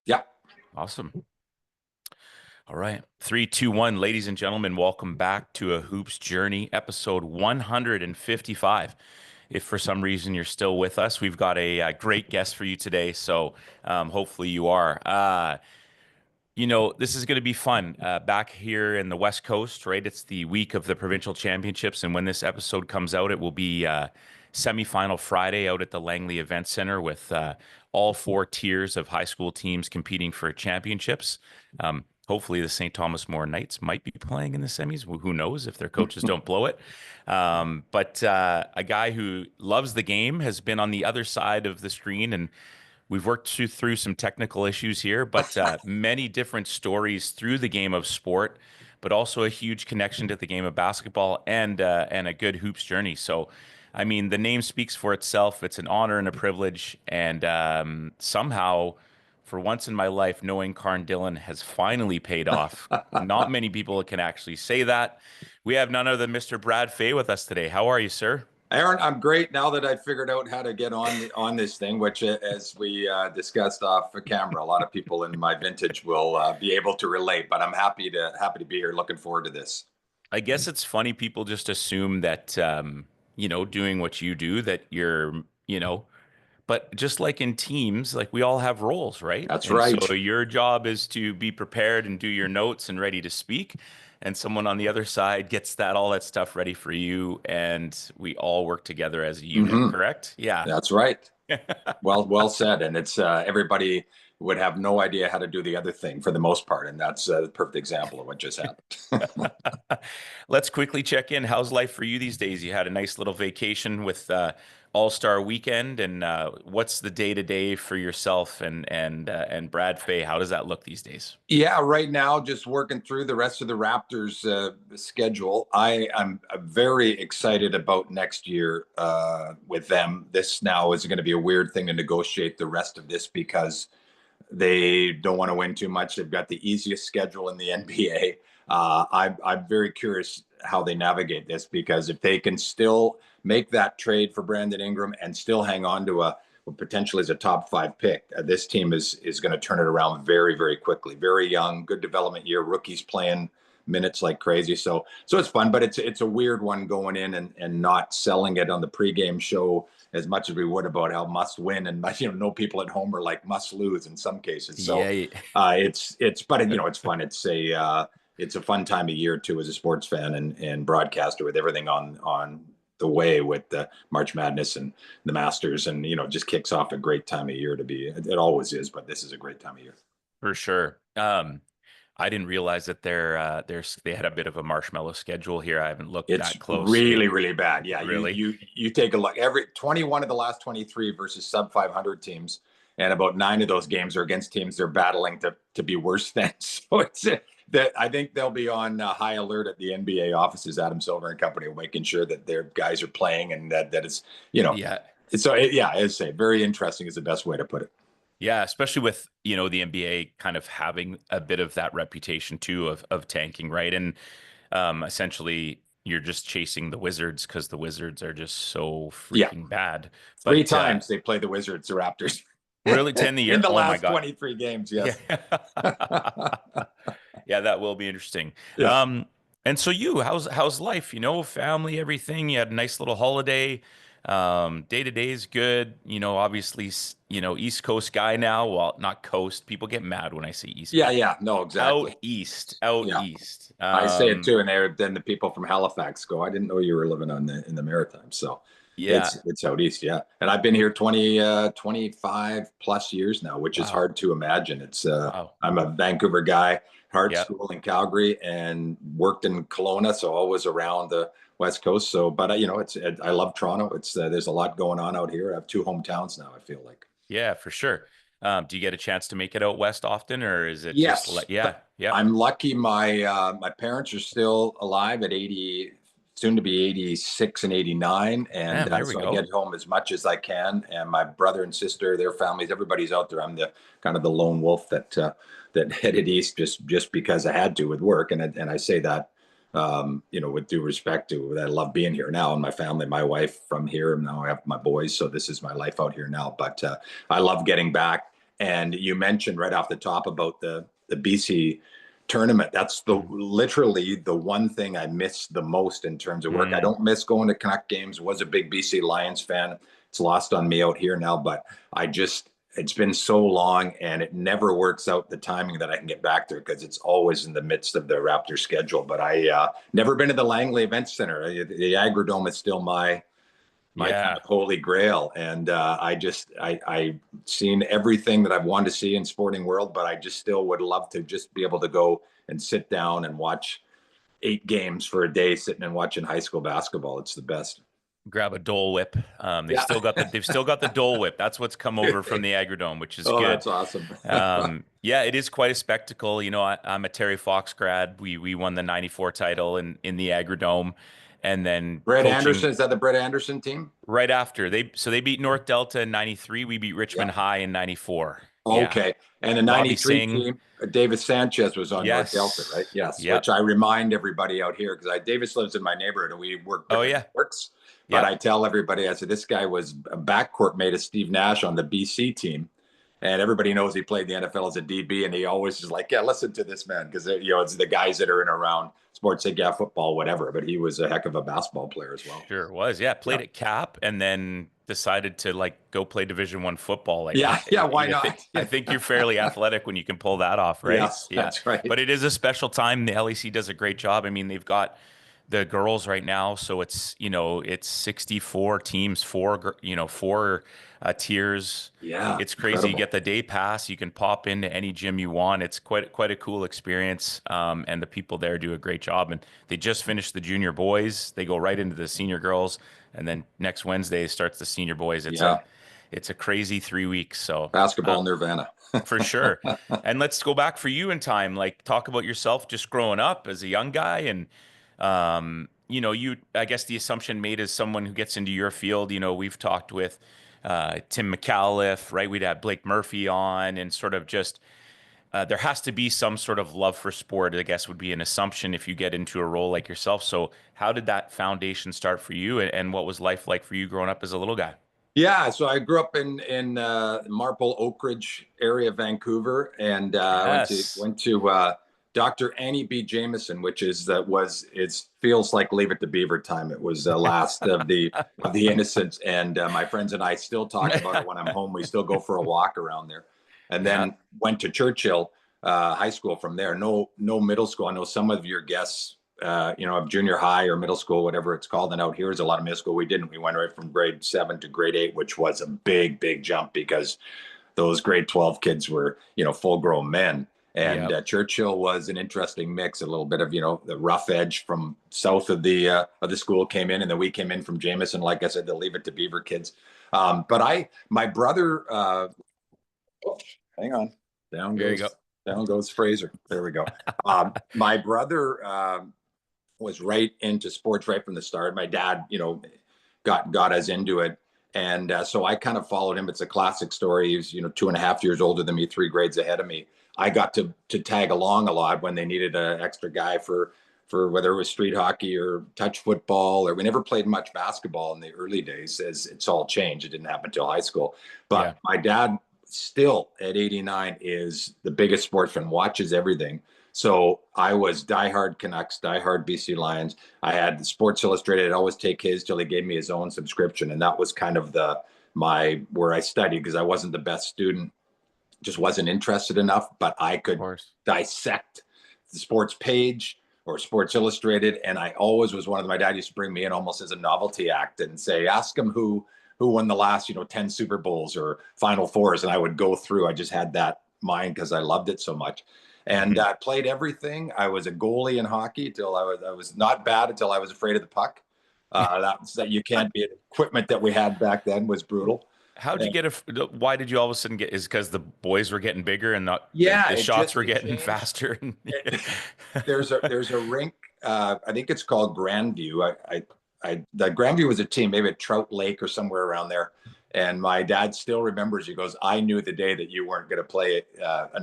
Yeah. Awesome. All right. 3, 2, 1. Ladies and gentlemen, welcome back to A Hoops Journey, episode 155. If for some reason you're still with us, we've got a great guest for you today. So hopefully you are. This is going to be fun. Back here in the West Coast, right? It's the week of the provincial championships. And when this episode comes out, it will be semifinal Friday out at the Langley Event Center with all four tiers of high school teams competing for championships. Hopefully, the St. Thomas More Knights might be playing in the semis. Who knows if their coaches don't blow it? But a guy who loves the game has been on the other side of the screen, and we've worked through some technical issues here, but many different stories through the game of sport, but also a huge connection to the game of basketball and a good hoops journey. So, I mean, the name speaks for itself. It's an honor and a privilege, and somehow, for once in my life, knowing Carn Dillon has finally paid off. Not many people can actually say that. We have none other than Mr. Brad Fay with us today. How are you, sir? Aaron, I'm great now that I figured out how to get on this thing, which, as we discussed off camera, a lot of people in my vintage will be able to relate. But I'm happy to be here. Looking forward to this. I guess it's funny people just assume that doing what you do that but just like in teams, like we all have roles, right? That's And so right. your job is to be prepared and do your notes and ready to speak. And someone on the other side gets all that stuff ready for you, and we all work together as a unit, Hmm. correct? Yeah. That's right. Well said. And it's everybody would have no idea how to do the other thing for the most part, and that's the perfect example of what just happened. Let's quickly check in. How's life for you these days? You had a nice little vacation with All-Star Weekend, and what's the day-to-day for yourself and Brad Fay? How does that look these days? Yeah, right now, just working through the rest of the Raptors schedule. I'm very excited about next year with them. This now is going to be a weird thing to negotiate the rest of this because they don't want to win too much. They've got the easiest schedule in the NBA. I'm very curious how they navigate this because if they can still make that trade for Brandon Ingram and still hang on to a potentially as a top five pick, this team is going to turn it around very, very quickly. Very young, good development year, rookies playing minutes like crazy. So it's fun, but it's a weird one going in and not selling it on the pregame show as much as we would about how must win and no people at home are like must lose in some cases. So Yeah. it's fun. It's a fun time of year too as a sports fan and broadcaster with everything on the way with the March Madness and the Masters, and just kicks off a great time of year to be. It always is, but this is a great time of year. For sure. I didn't realize that they had a bit of a marshmallow schedule here. I haven't looked It's that close. really, really bad. Yeah, you Really? you you take a look. Every 21 of the last 23 versus sub 500 teams, and about 9 of those games are against teams they're battling to be worse than. So it's that I think they'll be on high alert at the NBA offices, Adam Silver and company, making sure that their guys are playing and that it's you know. Yeah. Yeah, as I say, very interesting is the best way to put it. Yeah, especially with, the NBA kind of having a bit of that reputation too of tanking, right? And essentially you're just chasing the Wizards because the Wizards are just so Yeah, freaking bad. three But times they play the Wizards, the Raptors, really 10 a in year? the Oh my last God. 23 games. Yeah. Yes. Yeah, that will be interesting. Yeah. And so how's life? Family, everything. You had a nice little holiday. Day to day is good. Obviously, East Coast guy now. Well, not coast. People get mad when I say East Yeah. Coast. Yeah. No, Out exactly. east, out Yeah. east. I say it too, and then the people from Halifax go, "I didn't know you were living in the Maritimes." So Yeah. it's out east, yeah. And I've been here 25 plus years now, which is Wow. hard to imagine. It's Wow. I'm a Vancouver guy, hard Yeah, school in Calgary, and worked in Kelowna, so always around the West Coast. So, but I love Toronto. It's there's a lot going on out here. I have two hometowns now. I feel like. yeah, for sure. Do you get a chance to make it out west often, or is it just Yes, like, yeah, yeah, I'm lucky. My parents are still alive at 80, soon to be 86 and 89, and damn, there we so I go. get home as much as I can. And my brother and sister, their families, everybody's out there. I'm the kind of the lone wolf that headed east just because I had to with work, and I say that. With due respect to that, I love being here now, and my family, my wife from here, and now I have my boys, so this is my life out here now. But I love getting back. And you mentioned right off the top about the BC tournament. That's literally the one thing I miss the most in terms of work. I don't miss going to Canuck games. Was a big BC Lions fan. It's lost on me out here now, but it's been so long and it never works out the timing that I can get back there because it's always in the midst of the Raptors schedule. But I never been to the Langley Event Center. The Agrodome is still my kind of holy grail. And I've seen everything that I've wanted to see in sporting world, but I just still would love to just be able to go and sit down and watch 8 games for a day, sitting and watching high school basketball. It's the best. Grab a Dole Whip. They've still got the Dole Whip. That's what's come over from the Agrodome, which is good. That's awesome. Yeah, it is quite a spectacle. I'm a Terry Fox grad. We won the '94 title in the Agrodome, and then Brad Anderson, is that the Brad Anderson team? Right after they beat North Delta in '93. We beat Richmond High in '94. Okay, and the '93 Singh. team, Davis Sanchez was on North Delta, right? Yes, which I remind everybody out here because Davis lives in my neighborhood and we work. Works. But I tell everybody, I said, this guy was a backcourt mate of Steve Nash on the BC team. And everybody knows he played the NFL as a DB. And he always is like, listen to this man. Because, it's the guys that are in around sports, say, football, whatever. But he was a heck of a basketball player as well. Sure was. Yeah. Played at Cap and then decided to go play Division I football. Why not? I think you're fairly athletic when you can pull that off, right? Yes, that's right. But it is a special time. The LEC does a great job. I mean, they've got the girls right now, so it's 64 teams, four tiers. Yeah, it's crazy. Incredible. You get the day pass, you can pop into any gym you want. It's quite a cool experience, and the people there do a great job. And they just finished the junior boys. They go right into the senior girls, and then next Wednesday starts the senior boys. It's a crazy 3 weeks. So basketball nirvana. For sure. And let's go back for you in time. Talk about yourself just growing up as a young guy and I guess the assumption made as someone who gets into your field, we've talked with Tim McAuliffe, right? We'd have Blake Murphy on and sort of just there has to be some sort of love for sport, I guess would be an assumption if you get into a role like yourself. So how did that foundation start for you and what was life like for you growing up as a little guy? Yeah, so I grew up in Marple, Oak Ridge area of Vancouver and went to Dr. Annie B. Jameson, which it feels like Leave It to Beaver time. It was the last of the innocents, and my friends and I still talk about it when I'm home. We still go for a walk around there, and then went to Churchill High School from there. No middle school. I know some of your guests, of junior high or middle school, whatever it's called, and out here is a lot of middle school. We didn't. We went right from grade 7 to grade 8, which was a big jump because those grade 12 kids were full grown men. And Churchill was an interesting mix. A little bit of the rough edge from south of the school came in, and then we came in from Jameson. Like I said, the Leave It to Beaver kids. But my brother. Hang on, down goes Fraser. There we go. My brother was right into sports right from the start. My dad, got us into it. And so I kind of followed him. It's a classic story. He was, 2.5 years older than me, 3 grades ahead of me. I got to tag along a lot when they needed an extra guy for whether it was street hockey or touch football, or we never played much basketball in the early days as it's all changed. It didn't happen until high school. But my dad still at 89 is the biggest sports fan, watches everything. So I was diehard Canucks, diehard BC Lions. I had Sports Illustrated. I'd always take his till he gave me his own subscription. And that was kind of where I studied because I wasn't the best student. Just wasn't interested enough, but I could dissect the sports page or Sports Illustrated. And I always was my dad used to bring me in almost as a novelty act and say, ask him who won the last, 10 Super Bowls or Final Fours. And I would go through, I just had that mind because I loved it so much. And I played everything. I was a goalie in hockey till I was not bad until I was afraid of the puck. That you can't be. Equipment that we had back then was brutal. How did you get why did you all of a sudden get, is because the boys were getting bigger and the shots were getting faster? There's a rink, I think it's called Grandview. The Grandview was a team, maybe at Trout Lake or somewhere around there. And my dad still remembers, he goes, I knew the day that you weren't going to play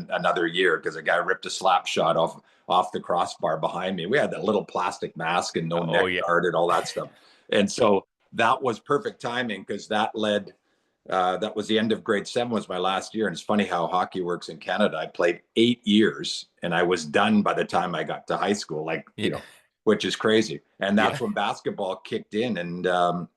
another year because a guy ripped a slap shot off the crossbar behind me. We had that little plastic mask and no neck guard and all that stuff. And so that was perfect timing because that led That was the end of grade 7 was my last year. And it's funny how hockey works in Canada. I played 8 years and I was done by the time I got to high school, like, Yeah. which is crazy. And Yeah. that's when basketball kicked in. And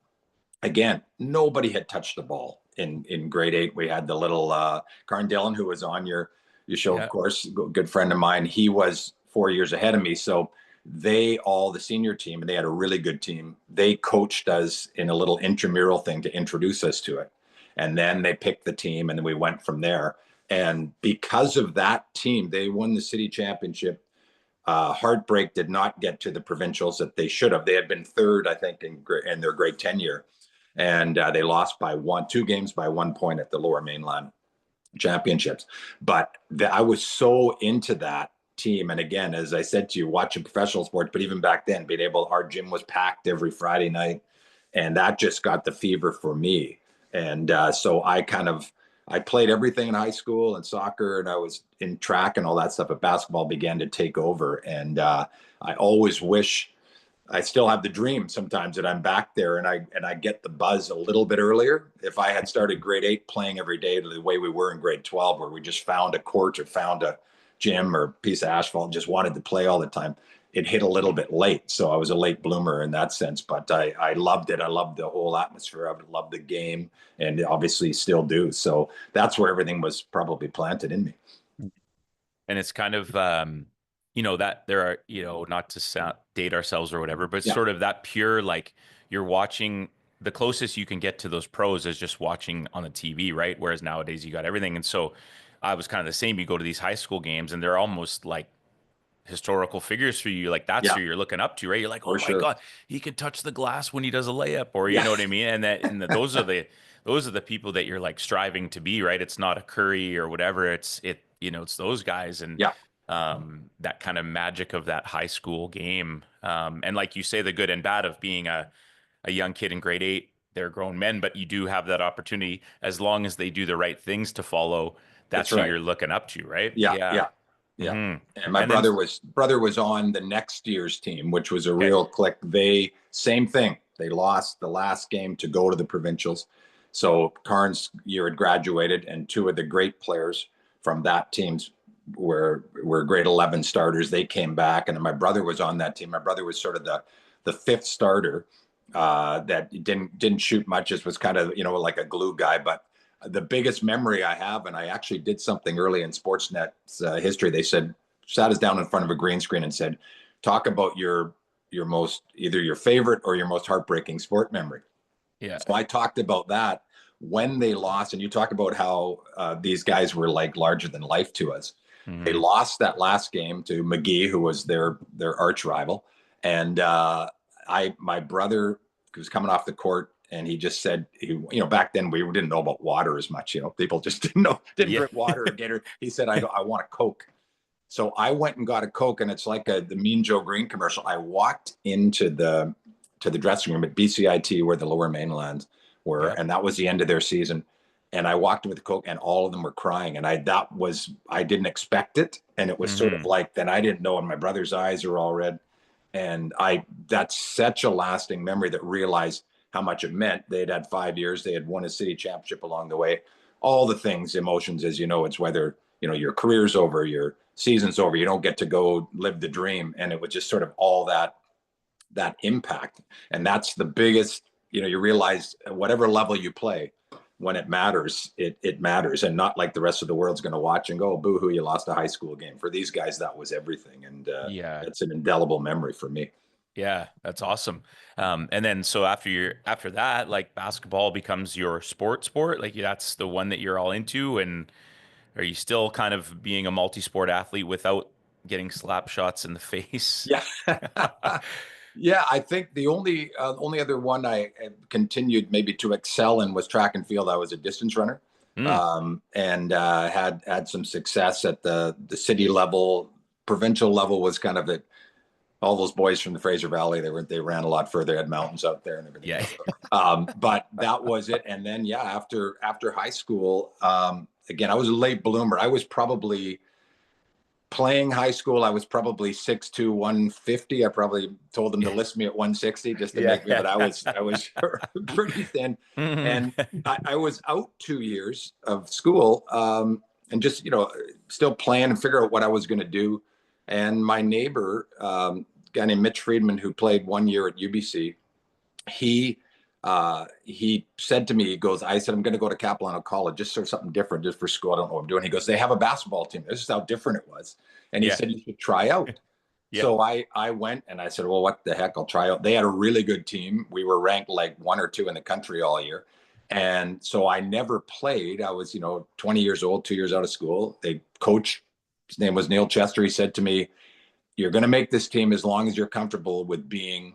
again, nobody had touched the ball in grade 8. We had the little Karn Dillon, who was on your show, of Yeah. course, good friend of mine. He was 4 years ahead of me. So the senior team, and they had a really good team, they coached us in a little intramural thing to introduce us to it. And then they picked the team, and then we went from there. And because of that team, they won the city championship. Heartbreak did not get to the provincials that they should have. They had been third, I think, in their grade 10 year. And they lost by 2 games by 1 point at the Lower Mainland championships. But I was so into that team. And again, as I said to you, watching professional sports, but even back then, our gym was packed every Friday night. And that just got the fever for me. And so I played everything in high school and soccer, and I was in track and all that stuff, but basketball began to take over. And I always wish, I still have the dream sometimes that I'm back there and I get the buzz a little bit earlier. If I had started grade 8 playing every day the way we were in grade 12, where we just found a court or found a gym or a piece of asphalt and just wanted to play all the time, it hit a little bit late. So I was a late bloomer in that sense, but I loved it. I loved the whole atmosphere. I loved the game, and obviously still do. So that's where everything was probably planted in me. And it's kind of, that there are, not to date ourselves or whatever, but Yeah. sort of that pure, like you're watching, the closest you can get to those pros is just watching on the TV, right? Whereas nowadays you got everything. And so I was kind of the same. You go to these high school games and they're almost like historical figures for you. Like that's Yeah, who you're looking up to, right? You're like, oh for my sure. God, he can touch the glass when he does a layup, or you Yeah. know what I mean? Those are the people that you're like striving to be, right? It's not a Curry or whatever. It's those guys. And Yeah. that kind of magic of that high school game. And like you say, the good and bad of being a young kid in grade 8, they're grown men, but you do have that opportunity as long as they do the right things to follow. That's That's who right. you're looking up to, right? Yeah. Yeah. Yeah. Yeah. hmm And my And then, brother was on the next year's team, which was a okay. real click. Same thing. They lost the last game to go to the provincials. So Karn's year had graduated, and two of the great players from that team's were grade 11 starters. They came back, and my brother was on that team. My brother was sort of the fifth starter that didn't shoot much. Just was kind of like a glue guy, but the biggest memory I have, and I actually did something early in Sportsnet's history. They sat us down in front of a green screen and said, talk about your most, either your favorite or your most heartbreaking sport memory. Yeah. So I talked about that when they lost, and you talk about how these guys were like larger than life to us. They hmm lost that last game to McGee, who was their arch rival, and my brother was coming off the court, and he just said, back then we didn't know about water as much. People just didn't Yeah. drink water or Gator. He said, I want a Coke. So I went and got a Coke, and it's like the Mean Joe Green commercial. I walked into the dressing room at BCIT, where the Lower Mainland were, Yeah. and that was the end of their season. And I walked in with the Coke, and all of them were crying, and I didn't expect it, and it was sort of hmm like, then I didn't know, and my brother's eyes were all red, and that's such a lasting memory, that realized how much it meant. They had had 5 years, they had won a city championship along the way, all the things, emotions, as you know, it's whether your career's over, your season's over, you don't get to go live the dream, and it was just sort of all that impact. And that's the biggest, you realize at whatever level you play, when it matters, it matters, and not like the rest of the world's going to watch and go, boo hoo, you lost a high school game. For these guys, that was everything. And Yeah. it's an indelible memory for me. Yeah. That's awesome. And then so after that, like basketball becomes your sport, like that's the one that you're all into. And are you still kind of being a multi-sport athlete without getting slap shots in the face? Yeah. Yeah, I think the only other one I continued maybe to excel in was track and field. I was a distance runner, Mm, and had some success at the city level. Provincial level was kind of it. All those boys from the Fraser Valley, they ran a lot further, had mountains out there and everything yeah. else. But that was it. And then yeah, after high school, again, I was a late bloomer. I was probably playing high school, I was probably 6'2", 150. I probably told them to list me at 160 just to Yeah. make me, but I was pretty thin. And I was out 2 years of school, and just, still playing and figure out what I was going to do. And my neighbor, guy named Mitch Friedman, who played 1 year at UBC, he said to me, I said, I'm going to go to Capilano College just for something different, just for school. I don't know what I'm doing. He goes, they have a basketball team. This is how different it was. And he Yeah. said, you should try out. Yeah. So I went and I said, well, what the heck? I'll try out. They had a really good team. We were ranked like 1 or 2 in the country all year. And so I never played. I was, 20 years old, 2 years out of school. They coach, his name was Neil Chester. He said to me, you're going to make this team as long as you're comfortable with being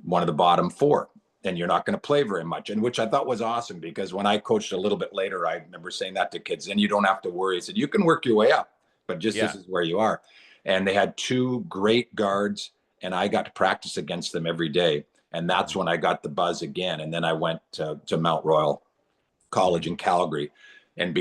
one of the bottom 4. And you're not going to play very much. And which I thought was awesome, because when I coached a little bit later, I remember saying that to kids, and you don't have to worry. I said, you can work your way up, but just this is where you are. And they had 2 great guards, and I got to practice against them every day. And that's when I got the buzz again. And then I went to Mount Royal College in Calgary and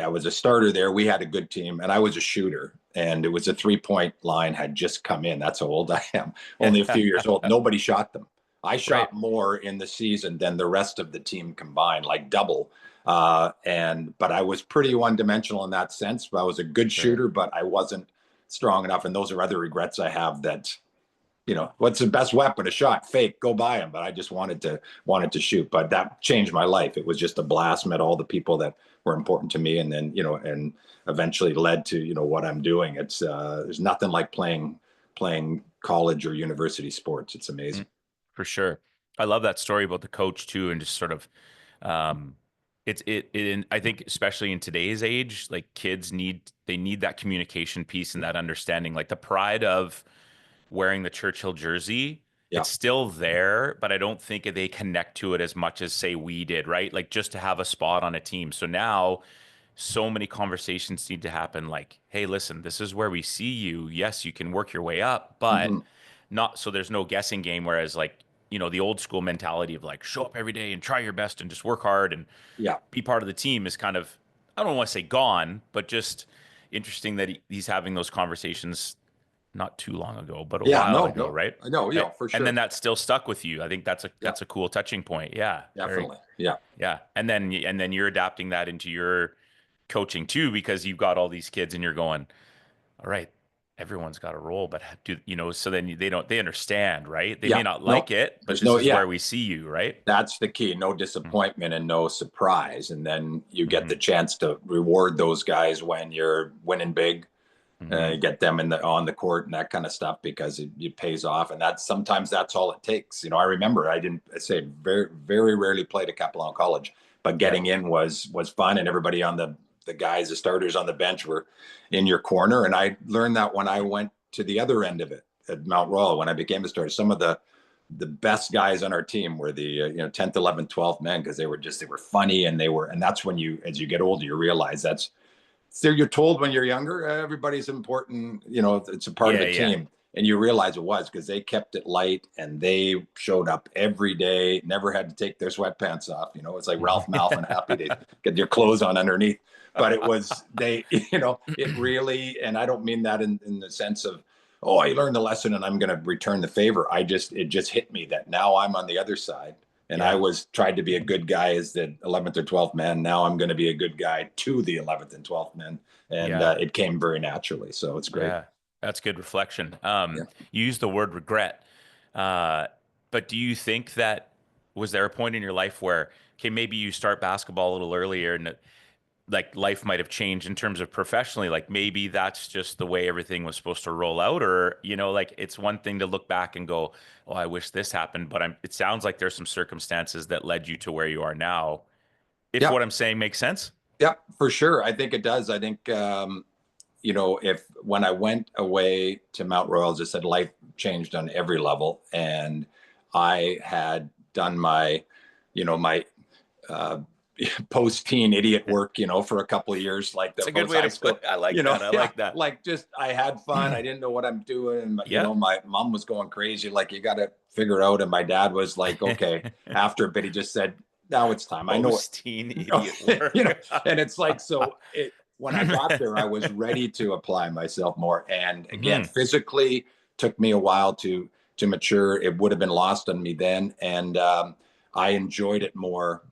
I was a starter there. We had a good team, and I was a shooter, and it was a 3-point line had just come in. That's how old I am. Only a few years old. Nobody shot them. I shot more in the season than the rest of the team combined, like double. But I was pretty one-dimensional in that sense. I was a good shooter, but I wasn't strong enough. And those are other regrets I have, that, what's the best weapon? A shot. Fake. Go buy them. But I just wanted to shoot. But that changed my life. It was just a blast. Met all the people that were important to me, and then, and eventually led to, what I'm doing. It's there's nothing like playing college or university sports. It's amazing. For sure. I love that story about the coach too, and just sort of, I think especially in today's age, like kids need that communication piece and that understanding, like the pride of wearing the Churchill jersey. Yeah. It's still there, but I don't think they connect to it as much as say we did, right? Like just to have a spot on a team. So now so many conversations need to happen, like, hey, listen, this is where we see you. Yes, you can work your way up, but not so there's no guessing game. Whereas like, the old school mentality of like, show up every day and try your best and just work hard and be part of the team is kind of, I don't want to say gone, but just interesting that he's having those conversations not too long ago, but a while ago, right? I know, for sure. And then that still stuck with you. I think that's a cool touching point. Yeah, definitely. Yeah. And then you're adapting that into your coaching too, because you've got all these kids and you're going, all right, everyone's got a role, but so then they understand, right? They may not like it, but this is where we see you, right? That's the key. No disappointment and no surprise. And then you get the chance to reward those guys when you're winning big. You get them on the court and that kind of stuff, because it pays off. And sometimes that's all it takes. I remember I very, very rarely played at Capilano College, but getting in was fun. And everybody on the guys, the starters on the bench, were in your corner. And I learned that when I went to the other end of it at Mount Royal, when I became a starter. Some of the best guys on our team were the 10th, 11th, 12th men, because they were funny, and that's when as you get older, you realize you're told when you're younger, everybody's important, it's a part of a team. And you realize it was, because they kept it light and they showed up every day, never had to take their sweatpants off. It's like Ralph Malphin, happy to get your clothes on underneath. But it was, it really, and I don't mean that in the sense of, oh, I learned the lesson and I'm going to return the favor. It just hit me that now I'm on the other side. And I tried to be a good guy as the 11th or 12th man. Now I'm going to be a good guy to the 11th and 12th men. And it came very naturally. So it's great. Yeah, that's good reflection. You used the word regret. But do you think was there a point in your life where, okay, maybe you start basketball a little earlier and like life might have changed in terms of professionally, like maybe that's just the way everything was supposed to roll out, or, like it's one thing to look back and go, oh, I wish this happened, but it sounds like there's some circumstances that led you to where you are now. If what I'm saying makes sense. Yeah, for sure. I think it does. I think, if when I went away to Mount Royal, as I said, life changed on every level. And I had done my post-teen idiot work, for a couple of years. Like that's a good way to put it. I like that. I like that. Like, just, I had fun. I didn't know what I'm doing. And, my mom was going crazy. Like, you got to figure it out. And my dad was like, okay. After a bit, he just said, now it's time. I know post-teen idiot work. And it's like, so when I got there, I was ready to apply myself more. And again, Mhm. physically took me a while to mature. It would have been lost on me then. And I enjoyed it more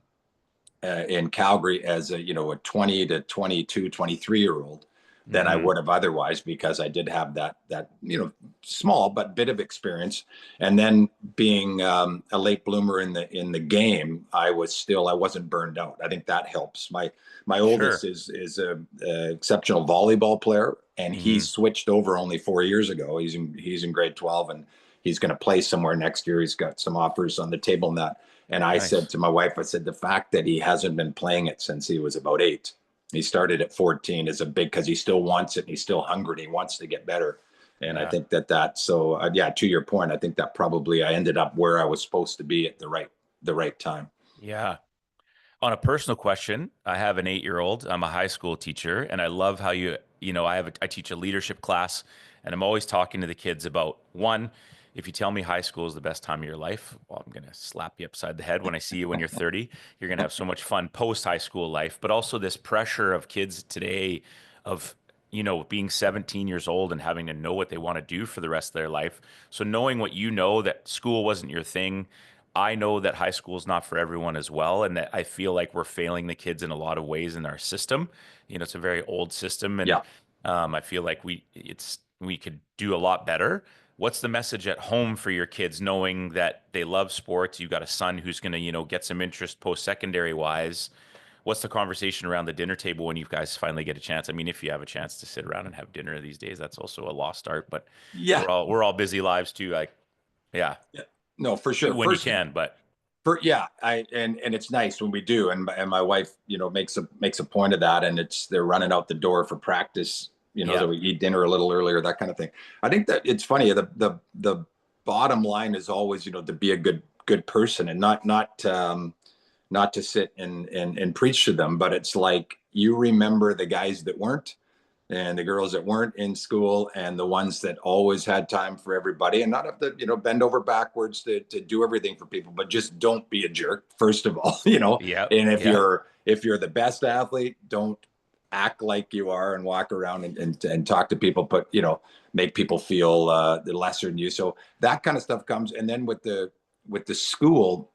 in Calgary as a 20 to 22, 23-year old than I Mhm. would have otherwise, because I did have that small but bit of experience. And then being a late bloomer in the game, I wasn't burned out. I think that helps. My oldest Sure. is a exceptional volleyball player, and he Mhm. switched over only 4 years ago. He's in grade 12, and he's going to play somewhere next year. He's got some offers on the table in that. And I said Nice. to my wife, I said, the fact that he hasn't been playing it since he was about 8, he started at 14, is a big, because he still wants it and he's still hungry and he wants to get better. And I Yeah. think yeah, to your point, I think that probably I ended up where I was supposed to be at the right time. Yeah. On a personal question, I have an 8-year-old. I'm a high school teacher, and I love how I teach a leadership class, and I'm always talking to the kids about one, if you tell me high school is the best time of your life, well, I'm going to slap you upside the head when I see you when you're 30. You're going to have so much fun post high school life, but also this pressure of kids today of being 17 years old and having to know what they want to do for the rest of their life. So knowing what that school wasn't your thing, I know that high school is not for everyone as well, and that I feel like we're failing the kids in a lot of ways in our system. It's a very old system, and Yeah. I feel like we could do a lot better. What's the message at home for your kids, knowing that they love sports? You've got a son who's going to, get some interest post-secondary wise. What's the conversation around the dinner table when you guys finally get a chance? I mean, if you have a chance to sit around and have dinner these days, that's also a lost art. But Yeah. we're all busy lives too. Like, yeah, Yeah. No, for do sure. when you First, can. But yeah, and it's nice when we do, and my wife, makes a point of that, and they're running out the door for practice, yeah, that we eat dinner a little earlier, that kind of thing. I think that it's funny. The bottom line is always, to be a good person, and not to sit and preach to them, but it's like, you remember the guys that weren't, and the girls that weren't in school, and the ones that always had time for everybody, and not have to bend over backwards to do everything for people, but just don't be a jerk, first of all. yeah, And if yeah. you're the best athlete, don't act like you are and walk around and talk to people, but make people feel the lesser than you. So that kind of stuff comes. And then with the school,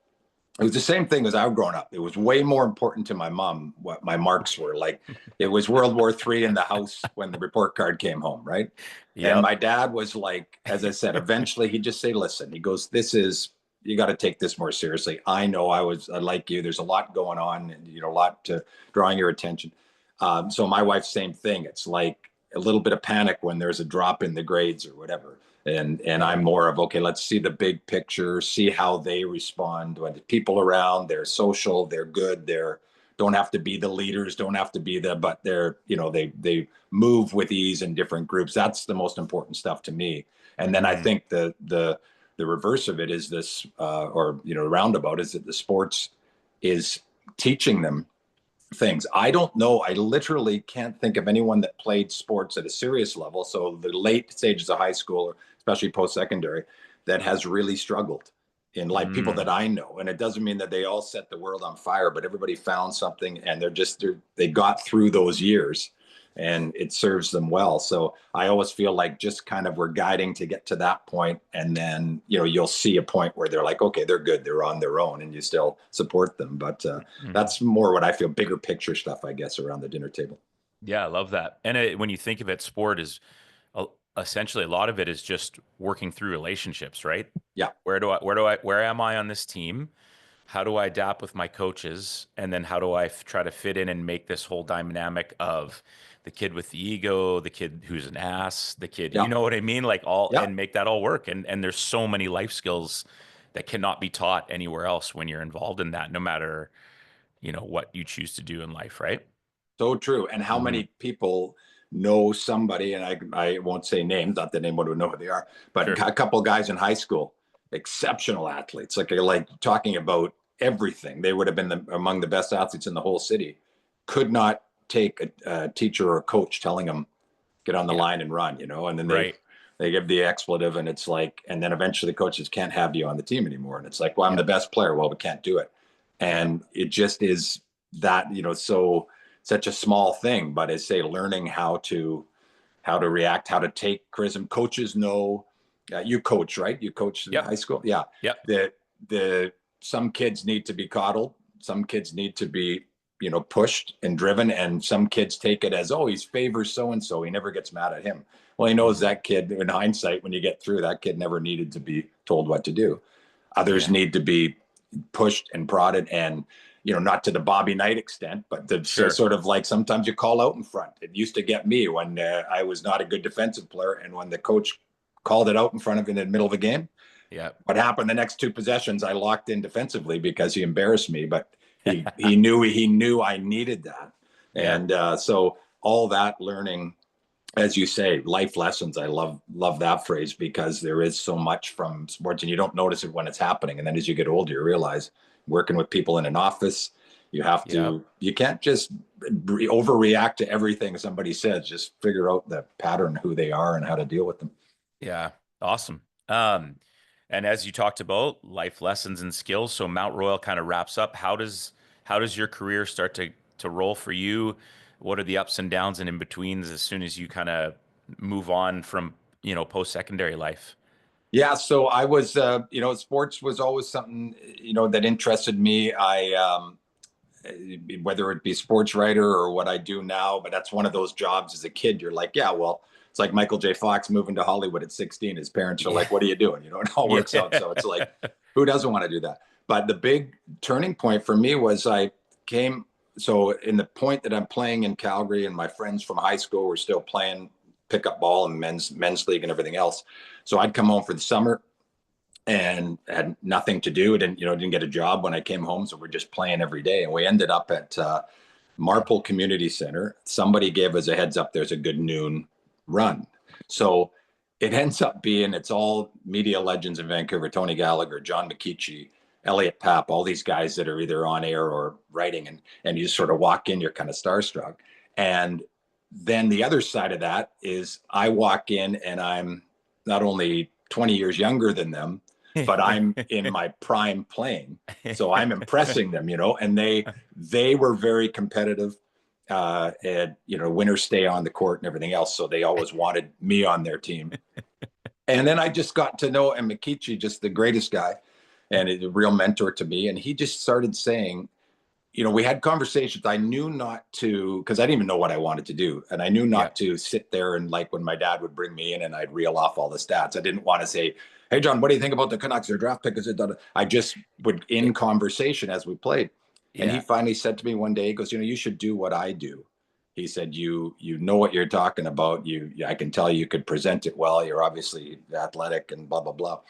it was the same thing as I was growing up. It was way more important to my mom what my marks were. Like, it was World War III in the house when the report card came home, right? And Yep. my dad was like, as I said, eventually he'd just say, listen, he goes, you got to take this more seriously. I know I like you. There's a lot going on, and a lot to drawing your attention. So my wife, same thing. It's like a little bit of panic when there's a drop in the grades or whatever. And I'm more of, okay, let's see the big picture, see how they respond when the people around, they're social, they're good, they're don't have to be the leaders, don't have to be but they're, they move with ease in different groups. That's the most important stuff to me. And then I Hmm. think the reverse of it is this, or roundabout, is that the sports is teaching them things. I don't know. I literally can't think of anyone that played sports at a serious level. So the late stages of high school, or especially post-secondary, that has really struggled in, like, people Mm. that I know. And it doesn't mean that they all set the world on fire, but everybody found something, and they got through those years, and it serves them well. So I always feel like just kind of we're guiding to get to that point, and then you'll see a point where they're like, okay, they're good, they're on their own, and you still support them. But Mhm. that's more what I feel, bigger picture stuff, I guess, around the dinner table. Yeah, I love that. And when you think of it, sport is uh, essentially a lot of it is just working through relationships, right? Yeah. Where am I on this team? How do I adapt with my coaches? And then how do I try to fit in and make this whole dynamic of the kid with the ego, the kid who's an ass, the kid, you Yeah. know what I mean? Like all, Yeah. and make that all work. And there's so many life skills that cannot be taught anywhere else when you're involved in that, no matter, what you choose to do in life, right? So true. And how Hmm. many people know somebody, and I won't say names, not that anyone would know who they are, but Sure. a couple of guys in high school, exceptional athletes, like talking about everything. They would have been among the best athletes in the whole city. Could not take a teacher or a coach telling them, get on the Yeah. line and run, and then they Right. they give the expletive, and it's like, and then eventually the coaches can't have you on the team anymore. And it's like, well, I'm Yeah. the best player. Well, we can't do it. Yeah. And it just is that, so such a small thing, but it's say learning how to react, how to take criticism. Coaches know. You coach, right? You coach in Yep. high school. Yeah. Yep. The some kids need to be coddled. Some kids need to be, pushed and driven. And some kids take it as, oh, he's favors so and so. He never gets mad at him. Well, he knows that kid. In hindsight, when you get through, that kid never needed to be told what to do. Others Yeah. need to be pushed and prodded, and not to the Bobby Knight extent, but the Sure. sort of like sometimes you call out in front. It used to get me when I was not a good defensive player, and when the coach called it out in front of me in the middle of the game. Yeah. What happened the next two possessions? I locked in defensively because he embarrassed me, but he knew I needed that, Yeah. and so all that learning, as you say, life lessons. I love that phrase, because there is so much from sports, and you don't notice it when it's happening, and then as you get older, you realize working with people in an office, you have to you can't just overreact to everything somebody says. Just figure out the pattern, who they are, and how to deal with them. Yeah. Awesome. And as you talked about life lessons and skills, so Mount Royal kind of wraps up. How does your career start to roll for you? What are the ups and downs and in betweens as soon as you kind of move on from, post-secondary life? Yeah, so I was, sports was always something, that interested me. Whether it be sports writer or what I do now, but that's one of those jobs as a kid. You're like, yeah, well, it's like Michael J. Fox moving to Hollywood at 16. His parents are like, what are you doing? It all works out. So it's like, who doesn't want to do that? But the big turning point for me was so in the point that I'm playing in Calgary, and my friends from high school were still playing pickup ball and men's league and everything else. So I'd come home for the summer and had nothing to do. Didn't get a job when I came home. So we're just playing every day. And we ended up at Marple Community Center. Somebody gave us a heads up, there's a good noon run. So it ends up being, it's all media legends in Vancouver: Tony Gallagher, John McKeachie, Elliot Papp, all these guys that are either on air or writing. And you just sort of walk in, you're kind of starstruck. And then the other side of that is I walk in and I'm not only 20 years younger than them, but I'm in my prime playing. So I'm impressing them, and they were very competitive, and, winners stay on the court and everything else. So they always wanted me on their team. And then I just got to know, and McKeachie, just the greatest guy and a real mentor to me. And he just started saying, we had conversations. I knew not to, because I didn't even know what I wanted to do. And I knew not to sit there and, like, when my dad would bring me in and I'd reel off all the stats, I didn't want to say, hey, John, what do you think about the Canucks? Their draft pick is it? I just would, in conversation as we played. And he finally said to me one day, he goes, you should do what I do. He said, you know what you're talking about. I can tell you could present it well. You're obviously athletic and blah, blah, blah.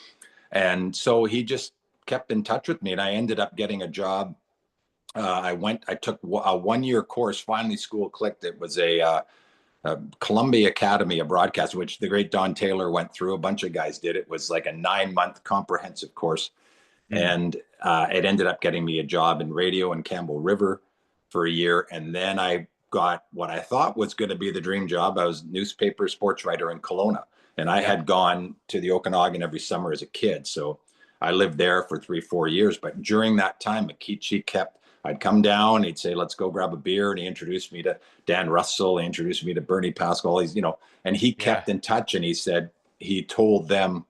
And so he just kept in touch with me, and I ended up getting a job. I took a 1-year course. Finally, school clicked. It was a Columbia Academy of Broadcast, which the great Don Taylor went through. A bunch of guys did. It was like a 9-month comprehensive course. And it ended up getting me a job in radio in Campbell River for a year. And then I got what I thought was going to be the dream job. I was newspaper sports writer in Kelowna. And I had gone to the Okanagan every summer as a kid. So I lived there for 3-4 years. But during that time, I'd come down, he'd say, let's go grab a beer. And he introduced me to Dan Russell. He introduced me to Bernie Pascal, all these, and he kept in touch. And he said, he told them,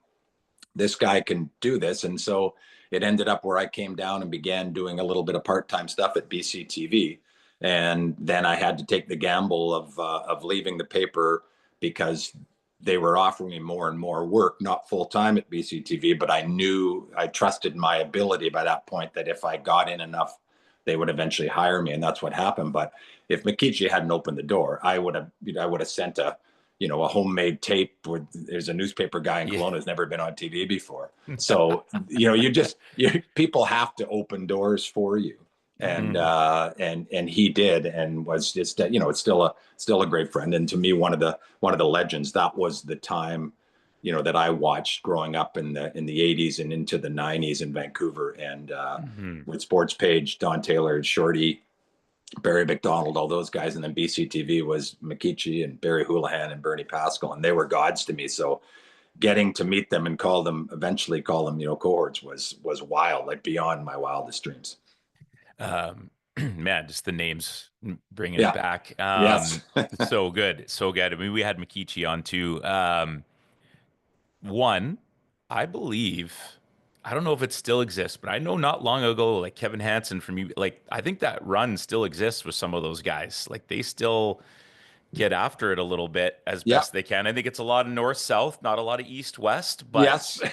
this guy can do this. And so it ended up where I came down and began doing a little bit of part-time stuff at BC TV. And then I had to take the gamble of leaving the paper, because they were offering me more and more work, not full-time at BC TV, but I trusted my ability by that point, that if I got in enough, they would eventually hire me. And that's what happened. But if McKeachie hadn't opened the door, I would have sent a homemade tape where there's a newspaper guy in Kelowna who's never been on TV before. So, people have to open doors for you. And, and he did, and was just, it's still a great friend. And to me, one of the legends. That was the time, that I watched growing up in the 80s and into the 90s in Vancouver. And with Sports Page, Don Taylor, Shorty, Barry McDonald, all those guys. And then BCTV was McKeachie and Barry Houlihan and Bernie Pascal. And they were gods to me. So getting to meet them and eventually call them, cohorts was wild, like beyond my wildest dreams. Man, just the names bringing it Yeah. back. Yes. So good, so good. I mean, we had McKeachie on too. One, I believe, I don't know if it still exists, but I know not long ago, like Kevin Hansen from you, like I think that run still exists with some of those guys. Like they still get after it a little bit as Yeah. best they can. I think it's a lot of north south, not a lot of east west, Yes. but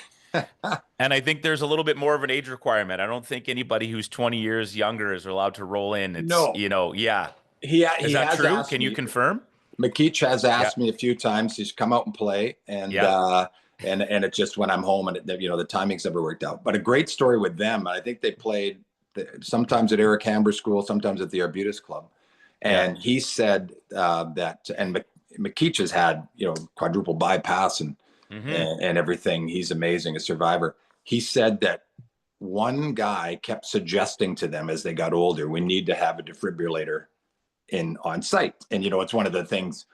and I think there's a little bit more of an age requirement. I don't think anybody who's 20 years younger is allowed to roll in. It's, No, yeah. Is he that has true? asked Can you me. confirm? McKeach has Yeah. asked me a few times. He's come out and play, Yeah. and it's just when I'm home, and the timing's never worked out. But a great story with them. I think they played sometimes at Eric Hamber School, sometimes at the Arbutus Club, Yeah. and he said that and McKeach has had quadruple bypass Hmm. and everything. He's amazing, a survivor. He said that one guy kept suggesting to them as they got older, we need to have a defibrillator in on site. And it's one of the things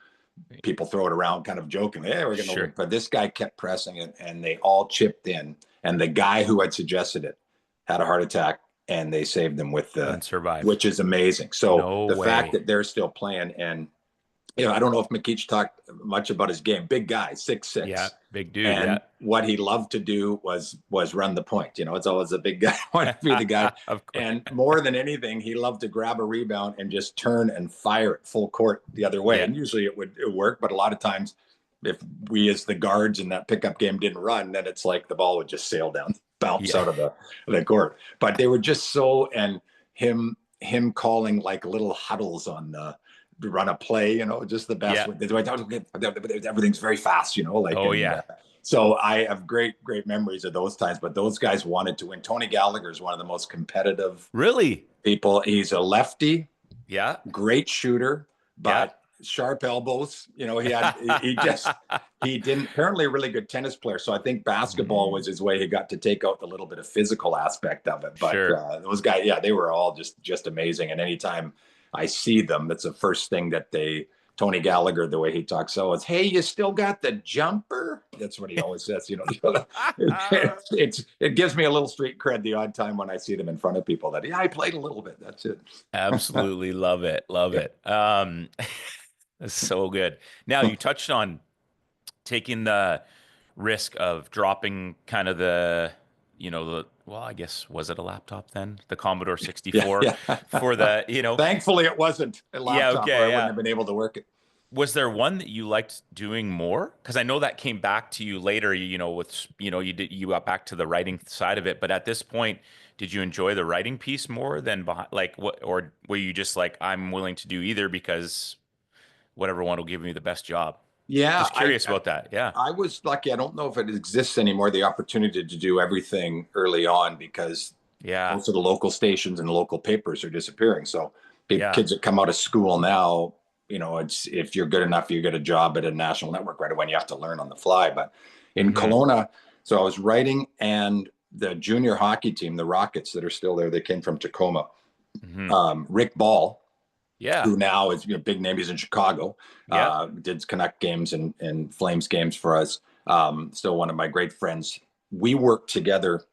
people throw it around kind of joking, hey, we're gonna Sure. but this guy kept pressing it, and they all chipped in, and the guy who had suggested it had a heart attack, and they saved him with And survived. which is amazing. So No the fact way. that they're still playing, and I don't know if McKeach talked much about his game. Big guy, 6'6", Yeah. Big dude. Yeah. and what he loved to do was run the point. It's always a big guy wanting to be the guy. Of course. And more than anything, he loved to grab a rebound and just turn and fire it full court the other way. Yeah. And usually it would work, but a lot of times, if we as the guards in that pickup game didn't run, then it's like the ball would just sail down, bounce Yeah. out of the court. But they were just so, and him calling like little huddles on the to run a play, just the best. Yeah. Everything's very fast, like. Oh, yeah. So I have great memories of those times. But those guys wanted to win. Tony Gallagher is one of the most competitive Really? people. He's a lefty, Yeah. great shooter, Yeah. but sharp elbows. He didn't, apparently a really good tennis player. So I think basketball was his way. He got to take out the little bit of physical aspect of it. But Sure. those guys, yeah, they were all just amazing. And anytime I see them, that's the first thing that Tony Gallagher, the way he talks, it's, hey, you still got the jumper? That's what he always says. It gives me a little street cred the odd time when I see them in front of people that, I played a little bit. That's it. Absolutely love it. Love it. That's so good. Now you touched on taking the risk of dropping kind of well, I guess, was it a laptop then? The Commodore 64 Yeah. for the, Thankfully it wasn't a laptop, okay, or I wouldn't have been able to work it. Was there one that you liked doing more? Because I know that came back to you later, with, you got back to the writing side of it. But at this point, did you enjoy the writing piece more than behind, like what, or were you just like, I'm willing to do either because whatever one will give me the best job? Yeah. Just curious about that. Yeah. I was lucky. I don't know if it exists anymore, the opportunity to do everything early on, because Yeah. most of the local stations and local papers are disappearing. So Yeah. kids that come out of school now, it's, if you're good enough, you get a job at a national network right away, and you have to learn on the fly. But in Kelowna, so I was writing, and the junior hockey team, the Rockets that are still there, they came from Tacoma. Rick Ball, Yeah. who now is big name. He's in Chicago. Yeah. Did Canuck games and Flames games for us. Still one of my great friends. We worked together.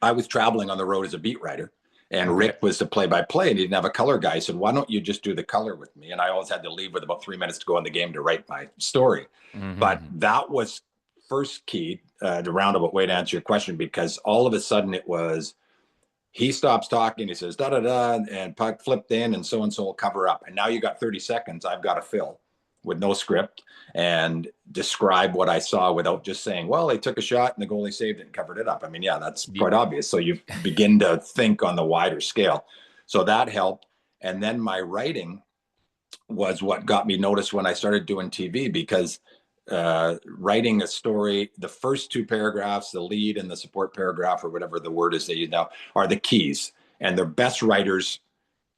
I was traveling on the road as a beat writer, and Rick was the play-by-play, and he didn't have a color guy. He said, why don't you just do the color with me? And I always had to leave with about 3 minutes to go in the game to write my story. But that was first key, the roundabout way to answer your question, because all of a sudden it was, he stops talking, he says, da-da-da, and puck flipped in, and so will cover up. And now you got 30 seconds. I've got to fill with no script and describe what I saw without just saying, well, they took a shot and the goalie saved it and covered it up. I mean, yeah, that's quite obvious. So you begin to think on the wider scale. So that helped. And then my writing was what got me noticed when I started doing TV, because writing a story, the first two paragraphs, the lead and the support paragraph, or whatever the word is that are the keys. And the best writers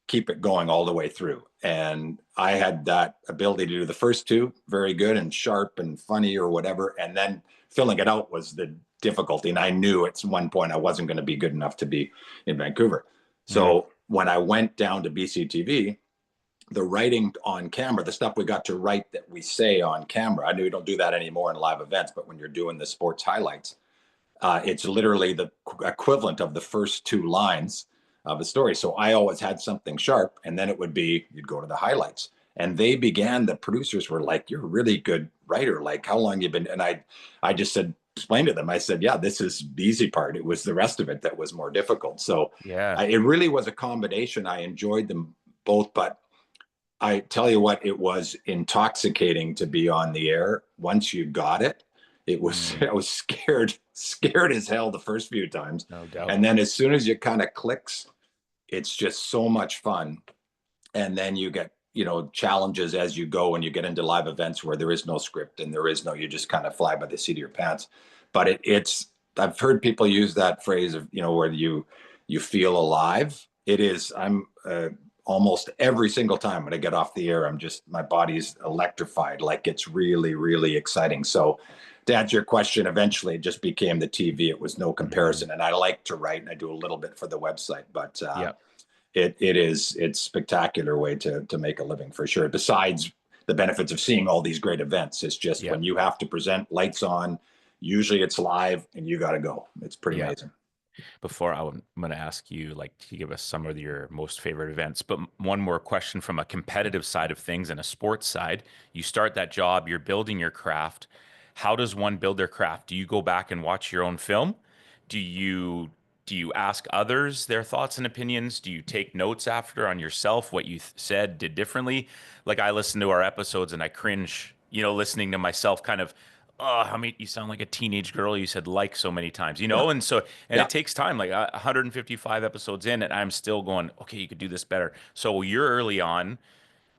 keep it going all the way through. And I had that ability to do the first two very good and sharp and funny or whatever. And then filling it out was the difficulty. And I knew at one point I wasn't going to be good enough to be in Vancouver. So when I went down to BC TV, the writing on camera, the stuff we got to write that we say on camera, I know we don't do that anymore in live events, but when you're doing the sports highlights, it's literally the equivalent of the first two lines of a story. So I always had something sharp, and then it would be you'd go to the highlights. And the producers were like, "You're a really good writer. Like, how long you been?" And I just said, explained to them. I said, "Yeah, this is the easy part. It was the rest of it that was more difficult." So Yeah. it really was a combination. I enjoyed them both, but I tell you what, it was intoxicating to be on the air. Once you got it, it was, I was scared as hell the first few times. No doubt. And then as soon as it kind of clicks, it's just so much fun. And then you get, challenges as you go, and you get into live events where there is no script and you just kind of fly by the seat of your pants. But I've heard people use that phrase of, where you feel alive. It is, almost every single time when I get off the air, my body's electrified. Like, it's really, really exciting. So to answer your question, eventually it just became the TV. It was no comparison. And I like to write, and I do a little bit for the website, but it's spectacular way to make a living, for sure. Besides the benefits of seeing all these great events, it's just when you have to present, lights on, usually it's live and you got to go. It's pretty amazing. Before I'm going to ask you, like, to give us some of your most favorite events, but one more question from a competitive side of things and a sports side. You start that job, you're building your craft. How does one build their craft? Do you go back and watch your own film? Do you ask others their thoughts and opinions? Do you take notes after on yourself, what you said, did differently? Like, I listen to our episodes and I cringe, listening to myself kind of, oh, I mean, you sound like a teenage girl. You said like so many times, and so, and it takes time, like 155 episodes in, and I'm still going, okay, you could do this better. So you're early on,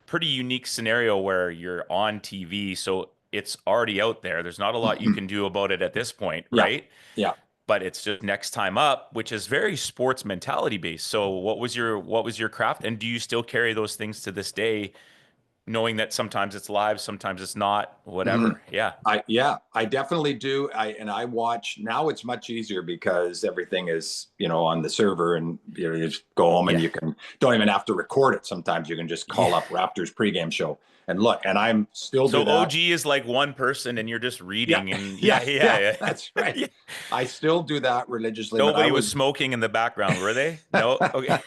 pretty unique scenario where you're on TV. So it's already out there. There's not a lot you can do about it at this point, right? Yeah. But it's just next time up, which is very sports mentality based. So what was your craft? And do you still carry those things to this day, knowing that sometimes it's live, sometimes it's not, whatever? Yeah. I definitely do. I watch now. It's much easier because everything is, on the server, and you just go home and you don't even have to record it. Sometimes you can just call up Raptors pregame show and look. And I'm still so do that. OG is like one person, and you're just reading, and that's right. I still do that religiously. Nobody was smoking in the background, were they? No. Okay.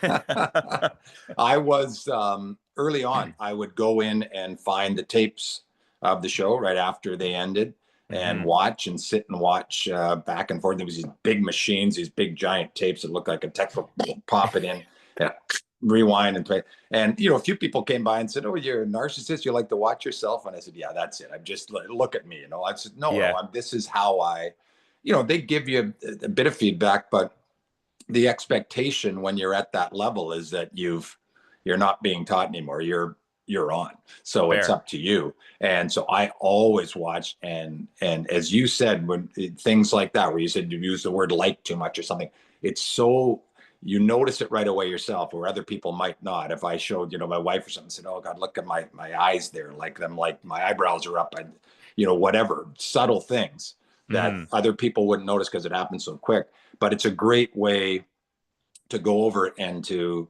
I was early on. I would go in and find the tapes of the show right after they ended, and watch and sit and watch back and forth. There was these big machines, these big giant tapes that looked like a textbook. Pop it in, rewind and play. And a few people came by and said, "Oh, you're a narcissist. You like to watch yourself?" And I said, "Yeah, that's it. I'm just look at me." I said, "No, this is how I." They give you a bit of feedback, but the expectation when you're at that level is that you're not being taught anymore. You're on. So Fair. It's up to you. And so I always watch, and as you said, when things like that, where you said you use the word like too much or something, it's so you notice it right away yourself, where other people might not. If I showed, my wife or something, said, "Oh God, look at my eyes there, like my eyebrows are up," and whatever subtle things that other people wouldn't notice because it happens so quick. But it's a great way to go over it and to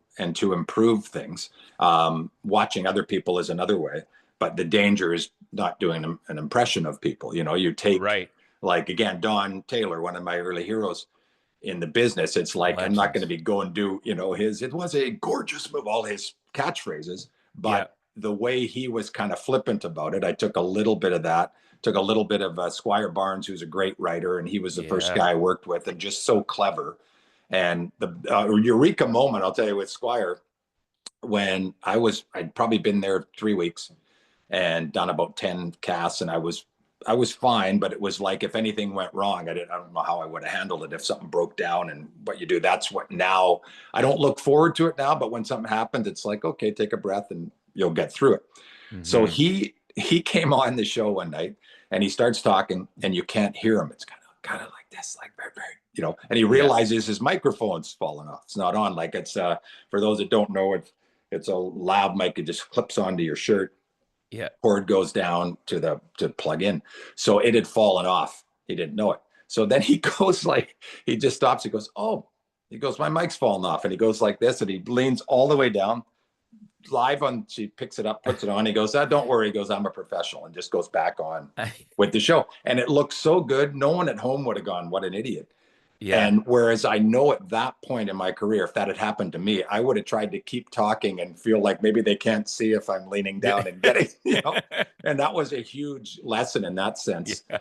improve things. Watching other people is another way, but the danger is not doing an impression of people. You take like, again, Don Taylor, one of my early heroes in the business. It's like, Legends. I'm not going to be going do it was a gorgeous move, all his catchphrases, but the way he was kind of flippant about it, I took a little bit of that. Took a little bit of Squire Barnes, who's a great wrder, and he was the first guy I worked with, and just so clever. And the eureka moment, I'll tell you, with Squire, when I'd probably been there 3 weeks and done about 10 casts, and I was fine, but it was like, if anything went wrong, I don't know how I would have handled it if something broke down. And what you do, that's what now I don't look forward to it now, but when something happens, it's like, okay, take a breath and you'll get through it. So he came on the show one night and he starts talking, and you can't hear him. It's kind of like this, like very, and he realizes his microphone's fallen off. It's not on. Like, it's for those that don't know, it's a lav mic. It just clips onto your shirt. Cord goes down to plug in. So it had fallen off. He didn't know it. So then he goes he just stops. He goes, "Oh," he goes, "my mic's fallen off." And he goes like this, and he leans all the way down. Live on, she picks it up, puts it on. He goes, "Don't worry." He goes, "I'm a professional," and just goes back on with the show. And it looks so good. No one at home would have gone, "What an idiot." Yeah. And whereas I know at that point in my career, if that had happened to me, I would have tried to keep talking and feel like maybe they can't see if I'm leaning down and getting, and that was a huge lesson in that sense. Yeah.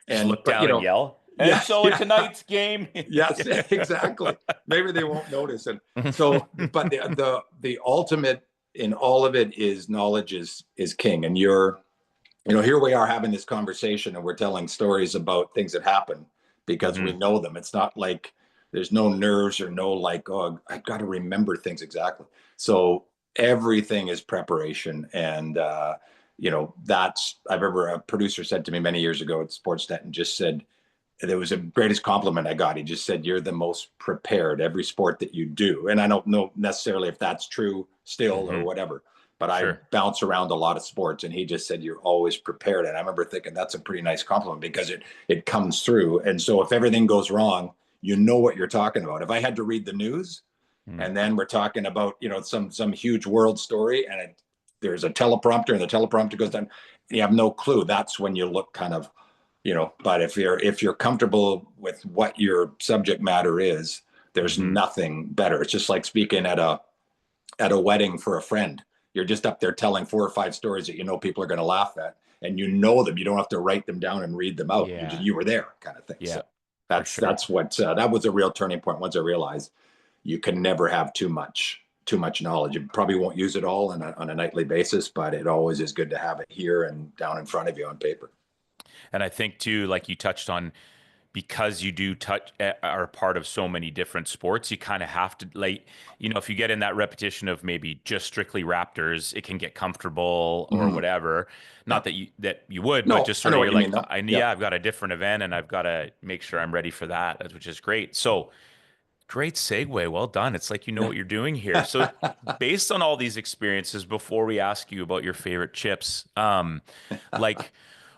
Just And, look but, down and yell. And yeah, so in yeah, tonight's game. yes, exactly. Maybe they won't notice. And so, but the ultimate in all of it is knowledge is king. And here we are having this conversation and we're telling stories about things that happen because we know them. It's not like there's no nerves or no like, oh, I've got to remember things exactly. So everything is preparation. And, I remember a producer said to me many years ago at Sportsnet and just said, there was the greatest compliment I got. He just said, you're the most prepared every sport that you do. And I don't know necessarily if that's true still or whatever, but I bounce around a lot of sports. And he just said, you're always prepared. And I remember thinking that's a pretty nice compliment because it comes through. And so if everything goes wrong, you know what you're talking about. If I had to read the news and then we're talking about, some huge world story and there's a teleprompter and the teleprompter goes down, you have no clue. That's when you look kind of, but if you're comfortable with what your subject matter is, there's nothing better. It's just like speaking at a wedding for a friend. You're just up there telling 4 or 5 stories that people are going to laugh at, and them. You don't have to write them down and read them out. Yeah. You were there, kind of thing. Yeah, So that's what that was a real turning point. Once I realized you can never have too much knowledge. You probably won't use it all on a nightly basis, but it always is good to have it here and down in front of you on paper. And I think too, like you touched on, because you do are part of so many different sports, you kind of have to if you get in that repetition of maybe just strictly Raptors, it can get comfortable or whatever. Not that you would, No, but just I sort know of what you're you like, mean, though. I've got a different event and I've got to make sure I'm ready for that, which is great. So great segue. Well done. It's like you know what you're doing here. So based on all these experiences, before we ask you about your favorite chips, like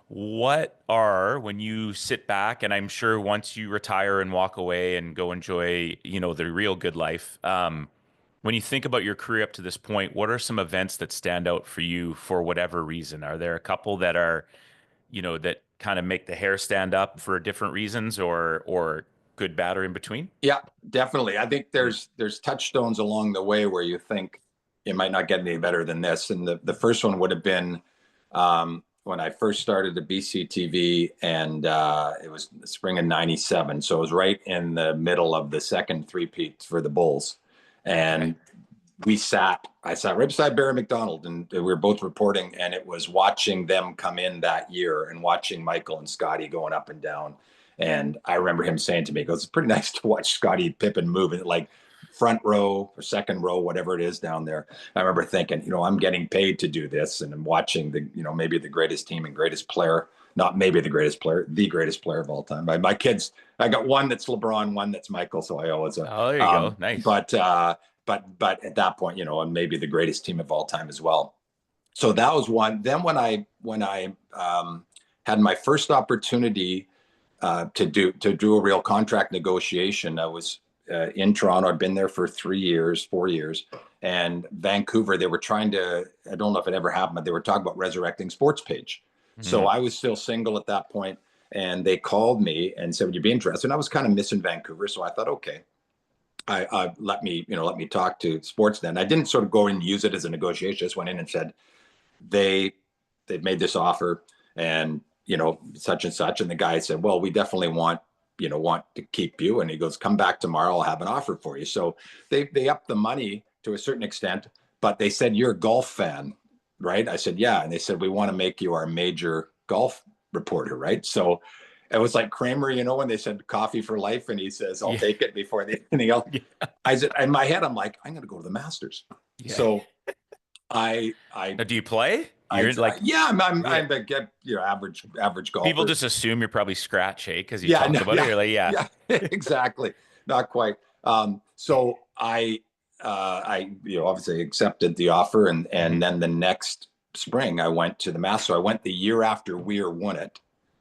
when you sit back, and I'm sure once you retire and walk away and go enjoy, the real good life, when you think about your career up to this point, what are some events that stand out for you for whatever reason? Are there a couple that are, that kind of make the hair stand up for different reasons or good, bad, or in between? Yeah, definitely. I think there's touchstones along the way where you think it might not get any better than this. And the first one would have been when I first started at BC TV, and it was the spring of '97. So it was right in the middle of the second three-peat for the Bulls. And I sat right beside Barry McDonald, and we were both reporting, and it was watching them come in that year and watching Michael and Scotty going up and down. And I remember him saying to me, he goes, it's pretty nice to watch Scotty Pippen move it, like front row or second row, whatever it is down there. I remember thinking, I'm getting paid to do this, and I'm watching maybe the greatest team and greatest player, not maybe the greatest player, the greatest player of all time. My kids, I got one that's LeBron, one that's Michael, so I always oh, there you go, nice. But at that point, and maybe the greatest team of all time as well. So that was one. Then when I had my first opportunity to do a real contract negotiation, I was in Toronto. I'd been there for 4 years, and Vancouver. They were trying to. I don't know if it ever happened, but they were talking about resurrecting Sports Page. So I was still single at that point, and they called me and said, "Would you be interested?" And I was kind of missing Vancouver, so I thought, okay. I let me talk to Sportsnet. And I didn't sort of go and use it as a negotiation. I just went in and said they've made this offer and such and such. And the guy said, well, we definitely want to keep you. And he goes, come back tomorrow. I'll have an offer for you. So they upped the money to a certain extent, but they said, you're a golf fan, right? I said, yeah. And they said, we want to make you our major golf reporter, right? So it was like Kramer, when they said coffee for life, and he says, I'll take it before anything else. Yeah. I said, in my head, I'm like, I'm going to go to the Masters. Yeah. So I now, do you play? I'm a average golfer. People just assume you're probably scratch, because you talked about it. You're like, yeah, exactly. Not quite. So I obviously accepted the offer, and then the next spring I went to the Masters. So I went the year after Weir won it.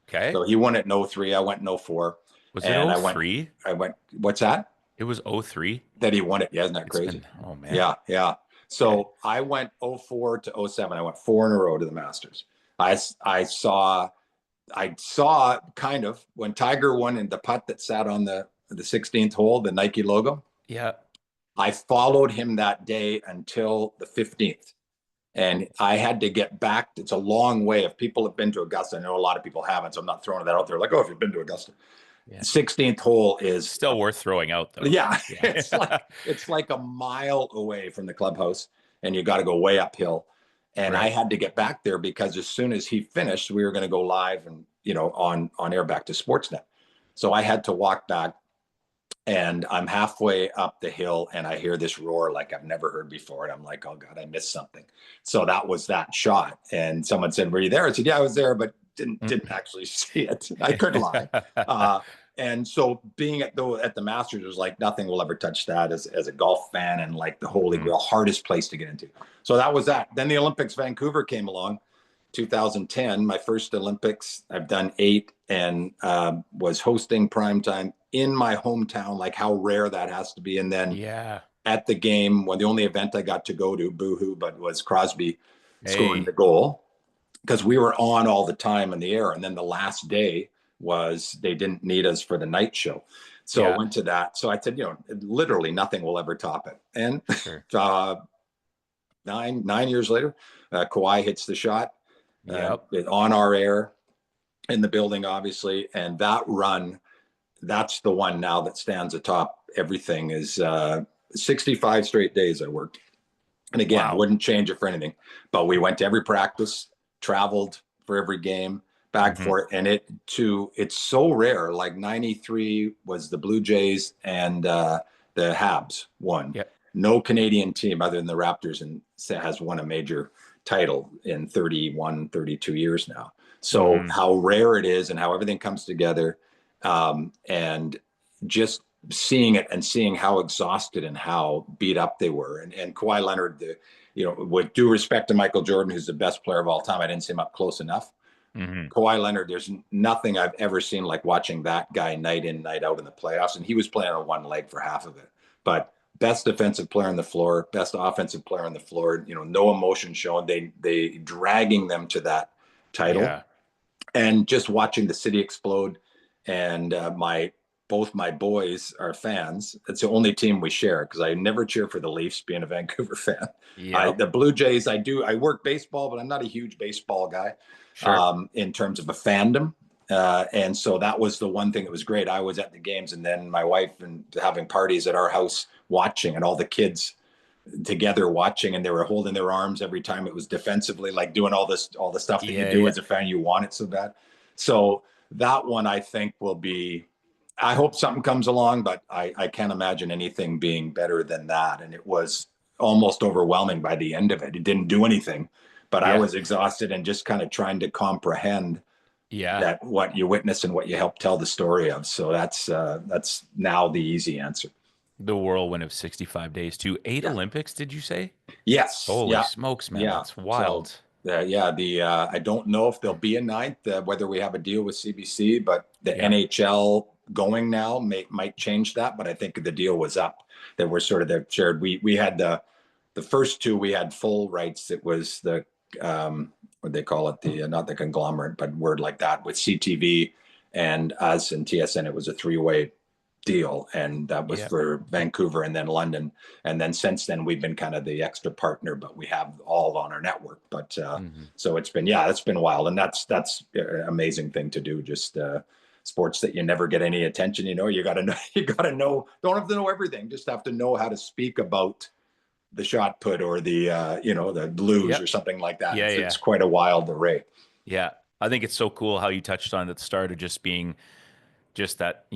Okay. So he won it in 2003. I went in 2004. Was it 2003? I went, what's that? It was 2003 that he won it. Yeah, isn't that crazy? Oh man. Yeah. So I went 2004 to 2007. I went 4 in a row to the Masters. I saw I saw kind of when Tiger won in the putt that sat on the 16th hole, the Nike logo. Yeah. I followed him that day until the 15th. And I had to get back. It's a long way. If people have been to Augusta, I know a lot of people haven't, so I'm not throwing that out there like, oh, if you've been to Augusta. Yeah. 16th hole is still worth throwing out, though. Yeah. It's like a mile away from the clubhouse, and you got to go way uphill. And I had to get back there because as soon as he finished, we were going to go live and, on air back to Sportsnet. So I had to walk back, and I'm halfway up the hill and I hear this roar like I've never heard before. And I'm like, oh God, I missed something. So that was that shot. And someone said, were you there? I said, yeah, I was there, but didn't actually see it. I couldn't lie. And so being at the Masters was like, nothing will ever touch that as a golf fan, and like the holy grail, hardest place to get into. So that was that. Then the Olympics Vancouver came along, 2010, my first Olympics. I've done 8 and was hosting primetime in my hometown, like how rare that has to be. And then at the game, when the only event I got to go to, boohoo, but was Crosby scoring the goal, because we were on all the time in the air. And then the last day was they didn't need us for the night show. So I went to that. So I said, literally nothing will ever top it. And 9 years later, Kawhi hits the shot on our air in the building, obviously. And that run, that's the one now that stands atop everything. Is 65 straight days I worked. And again, I wouldn't change it for anything. But we went to every practice, traveled for every game, back for it. And it's so rare. Like 93 was the Blue Jays and the Habs won. No Canadian team other than the Raptors has won a major title in 31, 32 years now. So how rare it is and how everything comes together. And just seeing it and seeing how exhausted and how beat up they were. And Kawhi Leonard, with due respect to Michael Jordan, who's the best player of all time, I didn't see him up close enough. Kawhi Leonard, there's nothing I've ever seen like watching that guy night in, night out in the playoffs. And he was playing on one leg for half of it. But best defensive player on the floor, best offensive player on the floor, no emotion shown. They dragging them to that title. And just watching the city explode. And both my boys are fans. It's the only team we share, because I never cheer for the Leafs, being a Vancouver fan. The Blue Jays, I work baseball, but I'm not a huge baseball guy in terms of a fandom. And so that was the one thing that was great. I was at the games, and then my wife and having parties at our house watching, and all the kids together watching, and they were holding their arms every time it was defensively, like doing all the stuff that you do as a fan. You want it so bad. So that one, I think, will be, I hope something comes along, but I can't imagine anything being better than that. And it was almost overwhelming by the end of it. It didn't do anything, but I was exhausted and just kind of trying to comprehend that what you witness and what you help tell the story of. So that's now the easy answer. The whirlwind of 65 days to 8 Olympics, did you say? Yes. Holy smokes, man. That's wild. So, I don't know if there'll be a 9th, whether we have a deal with CBC, but the NHL going now might change that. But I think the deal was up, that we're sort of shared. We had the first 2, we had full rights. It was the, what they call it, the not the conglomerate, but word like that, with CTV and us and TSN. It was a 3-way deal, and that was for Vancouver and then London. And then since then we've been kind of the extra partner, but we have all on our network. But so it's been wild, and that's an amazing thing to do. Just sports that you never get any attention. You got to know, don't have to know everything, just have to know how to speak about the shot put or the the Blues or something like that. It's quite a wild array. I think it's so cool how you touched on at the start of just being just that,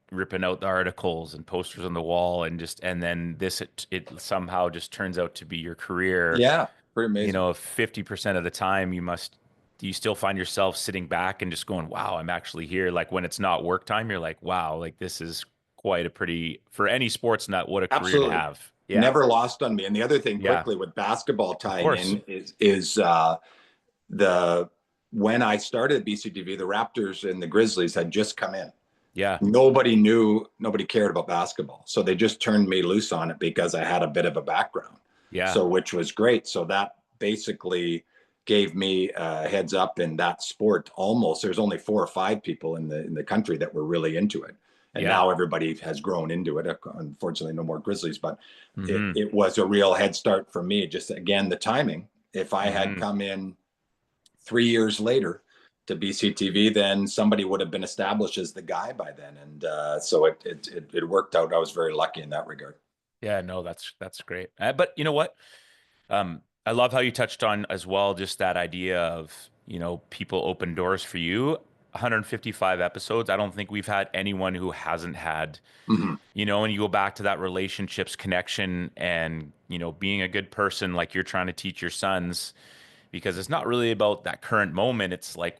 ripping out the articles and posters on the wall, and then this, it somehow just turns out to be your career. Pretty amazing. 50% of the time you still find yourself sitting back and just going, wow, I'm actually here. Like when it's not work time, you're like, wow, like this is quite a pretty, for any sports nut, what a career to have. Never lost on me. And the other thing quickly with basketball tying in is when I started BCTV, the Raptors and the Grizzlies had just come in. Nobody cared about basketball. So they just turned me loose on it because I had a bit of a background. So which was great. So that basically gave me a heads up in that sport. Almost there's only 4 or 5 people in the country that were really into it, and Yeah. now everybody has grown into it. Unfortunately, no more Grizzlies, but Mm-hmm. it was a real head start for me. Just again, the timing. If I had Mm-hmm. come in 3 years later to BCTV, then somebody would have been established as the guy by then, and so it worked out. I was very lucky in that regard. Yeah, no, that's great. But you know what? I love how you touched on as well, just that idea of, people open doors for you. 155 episodes. I don't think we've had anyone who hasn't had, Mm-hmm. and you go back to that relationships connection and, being a good person like you're trying to teach your sons, because it's not really about that current moment. It's like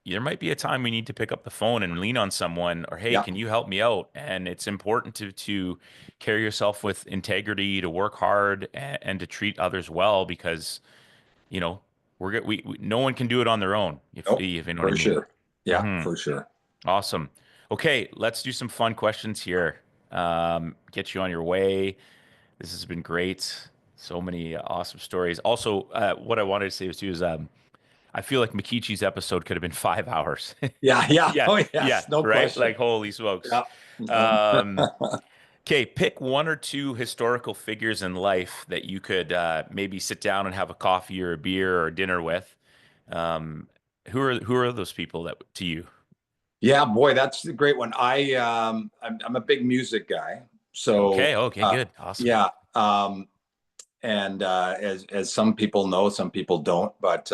there might be a time we need to pick up the phone and lean on someone, or hey, Yeah, can you help me out? And it's important to carry yourself with integrity, to work hard, and to treat others well, because you know we're good. We no one can do it on their own, if nope, you know what I for mean. sure. Yeah, Hmm. for sure. Awesome. Okay, let's do some fun questions here. Get you on your way. This has been great. So many awesome stories. Also, what I wanted to say was too is I feel like McKeachie's episode could have been 5 hours. Yeah, yeah. Yeah, Oh, yeah, yes, no right? question. Like holy smokes. Yeah. Um, okay, pick one or two historical figures in life that you could maybe sit down and have a coffee or a beer or dinner with. Um, who are those people that to you? Yeah, boy, that's a great one. I'm a big music guy, so Okay, okay, good, awesome. yeah. And as some people know, some people don't, but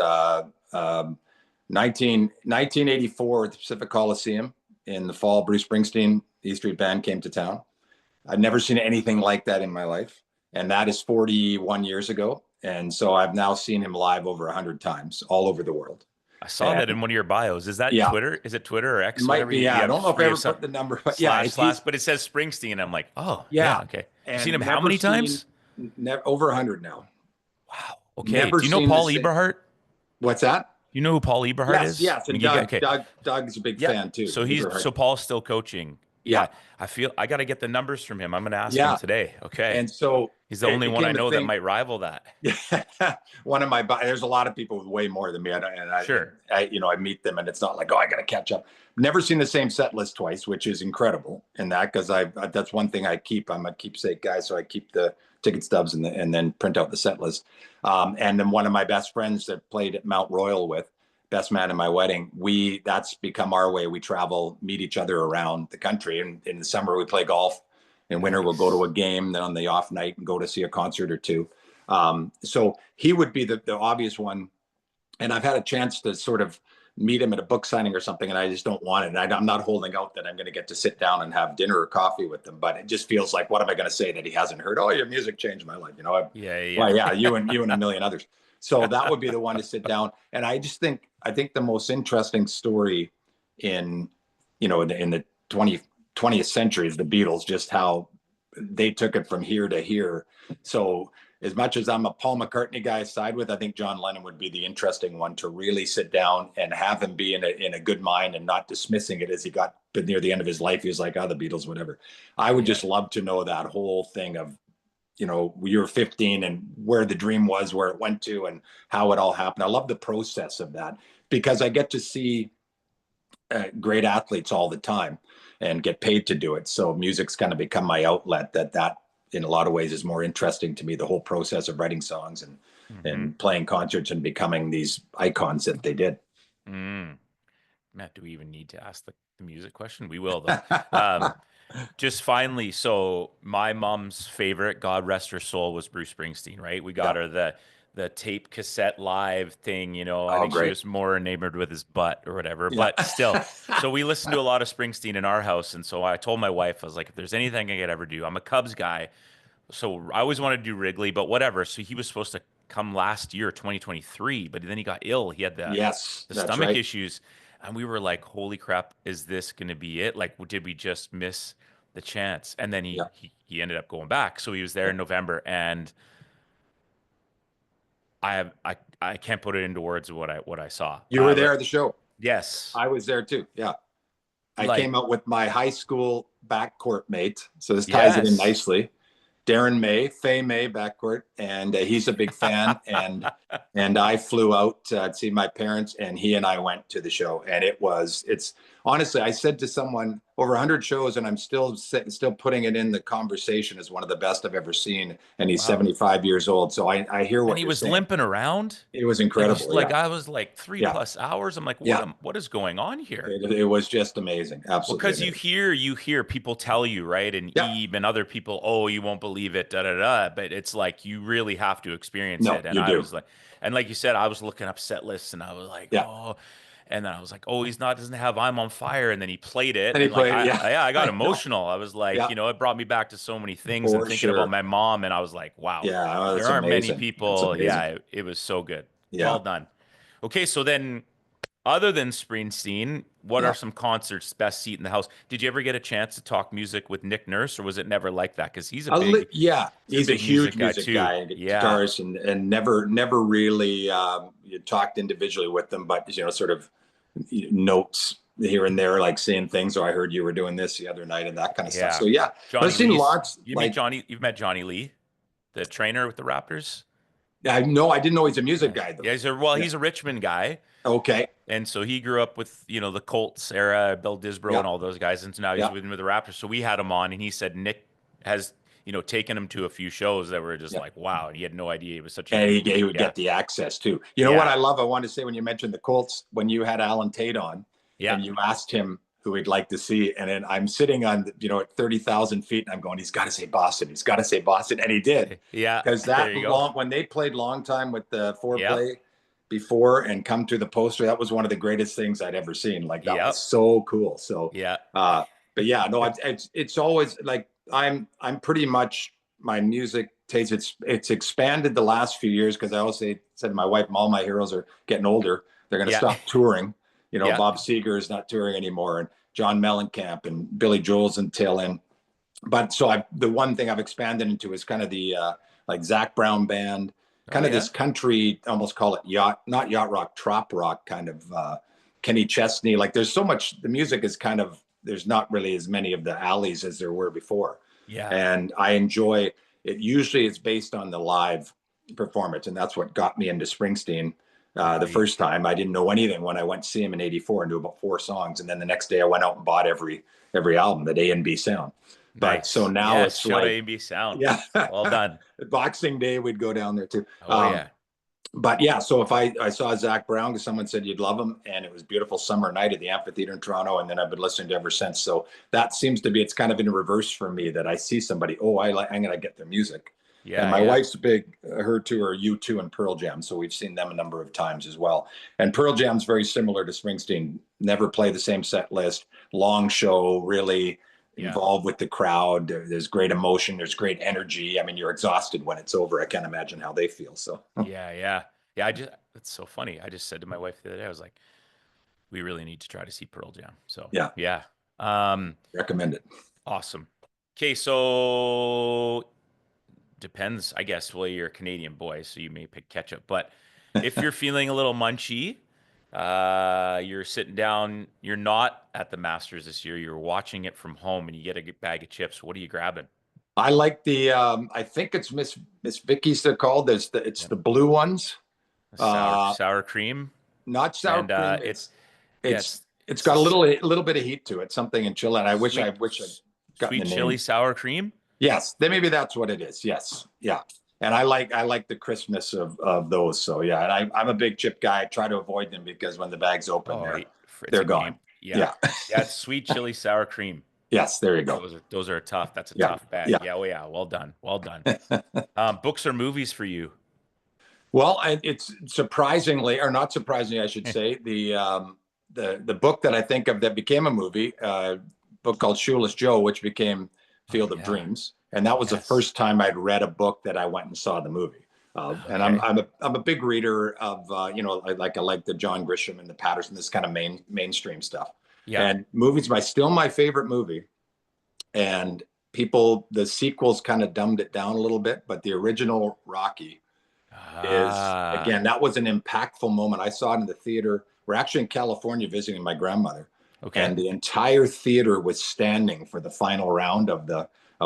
1984 at the Pacific Coliseum in the fall, Bruce Springsteen, the E Street Band came to town. I've never seen anything like that in my life, and that is 41 years ago. And so I've now seen him live over 100 times all over the world. I saw that And in one of your bios. Is that yeah, Twitter? Is it Twitter or it X or might whatever? be. You Yeah, I don't know if I you ever have some put the number, but yeah, slash slash, but it says Springsteen. I'm like, oh yeah, yeah, okay. You've seen him and how never many seen times? over 100 now. Wow. Okay. Never Do you know seen the Paul same. Eberhardt? What's that? You know who Paul Eberhardt Yes, is? yes, I and mean, you get Doug, okay. Doug's a big Yeah. fan too. So Eberhard. Paul's still coaching. Yeah, Yeah. I feel I got to get the numbers from him. I'm going to ask him yeah, today. Okay. and so He's the it only one I became a know that thing. might rival that. Yeah, one of my there's a lot of people with way more than me, Sure. I meet them, and it's not like, oh, I got to catch up. Never seen the same set list twice, which is incredible. And that because that's one thing I keep. I'm a keepsake guy, so I keep the ticket stubs and then print out the set list. And then one of my best friends that played at Mount Royal with, best man in my wedding, that's become our way. We travel, meet each other around the country, and in the summer we play golf. In winter we'll go to a game, then on the off night and go to see a concert or two. So he would be the obvious one. And I've had a chance to sort of meet him at a book signing or something, and I just don't want it. And I'm not holding out that I'm going to get to sit down and have dinner or coffee with him, but it just feels like, what am I going to say that he hasn't heard? Oh, your music changed my life. Yeah. Well, Yeah. yeah, you and a million others. So that would be the one to sit down. And I think the most interesting story in, in the 20th century is the Beatles, just how they took it from here to here. So as much as I'm a Paul McCartney guy side with, I think John Lennon would be the interesting one to really sit down and have him be in a good mind and not dismissing it as he got near the end of his life. He was like, oh, the Beatles, whatever. I would Yeah. just love to know that whole thing of, you were 15 and where the dream was, where it went to, and how it all happened. I love the process of that because I get to see great athletes all the time and get paid to do it. So music's kind of become my outlet. That in a lot of ways is more interesting to me. The whole process of writing songs and Mm-hmm. playing concerts and becoming these icons that they did. Mm. Matt, do we even need to ask the music question? We will though. Just finally, so my mom's favorite, God rest her soul, was Bruce Springsteen, right? We got Yeah. her the tape cassette live thing, I Oh, think she great. was more enamored with his butt or whatever, Yeah. but still. So we listened to a lot of Springsteen in our house, and so I told my wife, I was like, if there's anything I could ever do, I'm a Cubs guy, so I always wanted to do Wrigley, but whatever. So he was supposed to come last year, 2023, but then he got ill. He had Yes, the that's stomach right. issues, and we were like, "Holy crap, is this going to be it? Like, did we just miss the chance?" And then Yeah. he ended up going back. So he was there Yeah. in November, and I can't put it into words of what I saw. You were there at the show. Yes, I was there too. Yeah. I like came out with my high school backcourt mate. So this ties it in yes, nicely. Darren May, Fay May backcourt, and he's a big fan. And I flew out to see my parents, and he and I went to the show, and it's honestly, I said to someone, over 100 shows, and I'm still putting it in the conversation as one of the best I've ever seen. And he's Wow. 75 years old, so I hear And what he you're was saying. limping around. It was Like he's incredible. like Yeah, I was like three yeah, plus hours. I'm like, yeah. what is going on here? It was just amazing, Well, absolutely because amazing. you hear people tell you, right? And Yeah, Eve and other people, oh, you won't believe it, da da da. But it's like you really have to experience no, it. And you I do. was like, and like you said, I was looking up set lists and I was like, Yeah, oh, and then I was like, oh, he's not doesn't have I'm on fire. And then he played it. and he And like played. Yeah, yeah, I got I know. emotional. I was like, Yeah, it brought me back to so many things and for thinking about sure. my mom. And I was like, wow, Yeah, oh, there that's aren't many amazing. That's people. Yeah, amazing. it was so good. Well Yeah, done. Okay, so then other than Springsteen, what are yeah. some concerts best seat in the house? Did you ever get a chance to talk music with Nick Nurse, or was it never like that? Because Yeah, he's a he's a big music huge guy music too. guy and Yeah, guitarist, and never really you talked individually with them, but sort of notes here and there, like saying things. Or I heard you were doing this the other night and that kind of stuff. yeah. So yeah, but I've Johnny seen Lee's. lots. Like You've met Johnny Lee, the trainer with the Raptors. I know I didn't know he's a music Yeah, guy though. yeah. Yeah. He's a Richmond guy, Okay. and so he grew up with the Colts era, Bill Disbro, Yeah. and all those guys, and so now he's Yeah. with the Raptors. So we had him on, and he said Nick has taken him to a few shows that were just Yeah. like wow, and he had no idea he was such a And huge. he would Yeah, get the access too. You know what yeah, I love? I want to say when you mentioned the Colts, when you had Alan Tate on yeah. and you asked him who he'd like to see, and then I'm sitting on, at 30,000 feet and I'm going, he's got to say Boston. He's got to say Boston. And he did. Yeah, Because there that you go. when they played long time with the Yep, foreplay before and come to the poster, that was one of the greatest things I'd ever seen. Like that was yep, so cool. So, yeah, but yeah, no, it's always like I'm pretty much my music taste. It's expanded the last few years because I always said to my wife, all my heroes are getting older. They're going to yeah, stop touring. yeah. Bob Seger is not touring anymore, and John Mellencamp and Billy Joel's and tail end. But so the one thing I've expanded into is kind of the like Zach Brown band, Oh kind of yeah, this country, almost call it not yacht rock, trop rock kind of Kenny Chesney. Like there's so much, the music is kind of, there's not really as many of the alleys as there were before. yeah. And I enjoy it. Usually it's based on the live performance. And that's what got me into Springsteen. The Right. first time I didn't know anything when I went to see him in '84 and knew about 4 songs. And then the next day I went out and bought every album that A and B sound. But so Nice. now Yes. it's Shout out like, AB Sound. yeah, Well done. Boxing Day, we'd go down there too. Oh yeah. But yeah, so if I saw Zach Brown, because someone said you'd love him, and it was a beautiful summer night at the amphitheater in Toronto, and then I've been listening to ever since. So that seems to be, it's kind of in reverse for me that I see somebody, I'm gonna get their music. And Yeah. my Yeah. wife's big, her two are U2 and Pearl Jam, so we've seen them a number of times as well. And Pearl Jam's very similar to Springsteen. Never play the same set list, long show, really Yeah. involved with the crowd. There's great emotion. There's great energy. I mean, you're exhausted when it's over. I can't imagine how they feel. So Yeah. Yeah. Yeah. It's so funny. I just said to my wife the other day, I was like, we really need to try to see Pearl Jam. So yeah, yeah. Um, recommend it. awesome. Okay. So depends, I guess. Well, you're a Canadian boy, so you may pick ketchup, but if you're feeling a little munchy, you're sitting down, you're not at the Masters this year, you're watching it from home and you get a bag of chips. What are you grabbing? I like the I think it's Miss Vicky's they're called. It's Yep. the blue ones. Uh Sour cream. Not sour And cream. it's It's yes, it's it's got a little bit of heat to it, something in Chile. And I wish I'd gotten sweet the chili name. sour cream. Yes, then maybe that's what it is. Yes. Yeah. And I like the crispness of those. So yeah, and I'm a big chip guy. I try to avoid them because when the bag's open, Oh, it's they're a game. gone. Yeah. Yeah. Yeah, it's sweet chili sour cream. Yes, there you go. Those are tough. That's a Yeah. tough bag. Yeah. Yeah, oh yeah. Well done. Well done. Books or movies for you? Well, it's surprisingly, or not surprisingly, I should say, the book that I think of that became a movie, book called Shoeless Joe, which became Oh Field of yeah. Dreams, and that was the Yes. first time I'd read a book that I went and saw the movie. And Okay. I'm a big reader of I like the John Grisham and the Patterson, this kind of mainstream stuff. Yeah. And movies, still my favorite movie. And the sequels kind of dumbed it down a little bit, but the original Rocky is, Ah, again, that was an impactful moment. I saw it in the theater. We're actually in California visiting my grandmother, okay. and the entire theater was standing for the final round of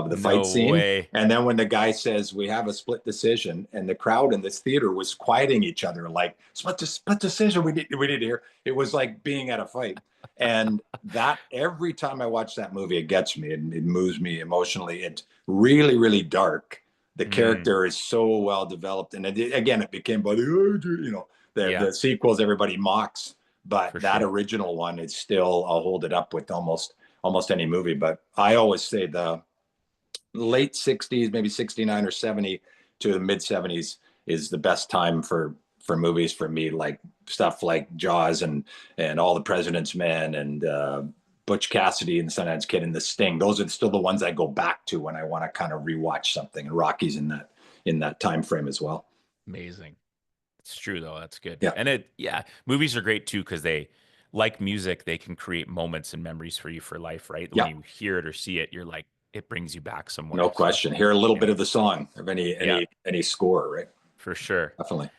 of the fight No scene. way. And then when the guy says we have a split decision, and the crowd in this theater was quieting each other like split decision, we need to hear. It was like being at a fight. And that every time I watch that movie, it gets me and it moves me emotionally. It's really, really dark. The Mm, character is so well developed, and again, it became by yeah, the sequels everybody mocks, but for that sure. original one is still, I'll hold it up with almost any movie. But I always say the late 60s, maybe 69 or 70 to the mid 70s is the best time for movies for me, like stuff like Jaws and All the President's Men and Butch Cassidy and the Sundance Kid and The Sting. Those are still the ones I go back to when I want to kind of rewatch something. And Rocky's in that time frame as well. Amazing. It's true though. That's good. Yeah. And yeah, movies are great too because they, like music, they can create moments and memories for you for life, right? When Yeah. you hear it or see it, you're like, it brings you back No somewhere. So question. Hear a little yeah, bit of the song of any yeah, any score, right? for sure. Definitely.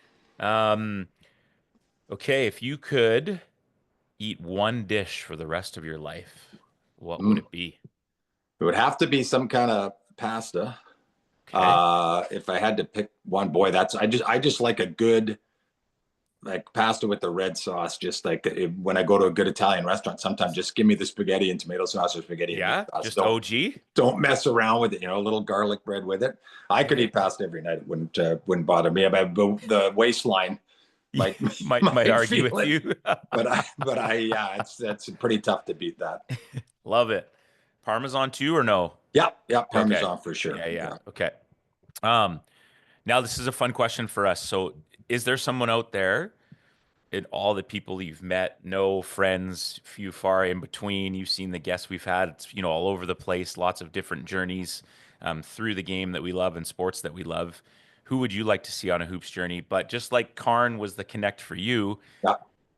Um, okay, if you could eat one dish for the rest of your life, what would Mm. it be? It would have to be some kind of pasta. Okay. If I had to pick one, boy, that's I just like a good like pasta with the red sauce. Just like when I go to a good Italian restaurant, sometimes just give me the spaghetti and tomato sauce or spaghetti and meat Yeah, sauce. just OG. Don't mess around with it. You know, a little garlic bread with it. I could Okay. eat pasta every night. It wouldn't bother me. But the waistline Yeah, might might might argue feel with it. you. But I yeah, it's pretty tough to beat that. Love it. Parmesan too or no? Yeah, yeah, Okay. Parmesan for sure. Yeah, yeah. Yeah. Okay. Um, Now this is a fun question for us. So, is there someone out there in all the people you've met, no friends, few far in between? You've seen the guests we've had, it's, all over the place, lots of different journeys through the game that we love and sports that we love. Who would you like to see on a hoops journey? But just like Karn was the connect for you, Yeah.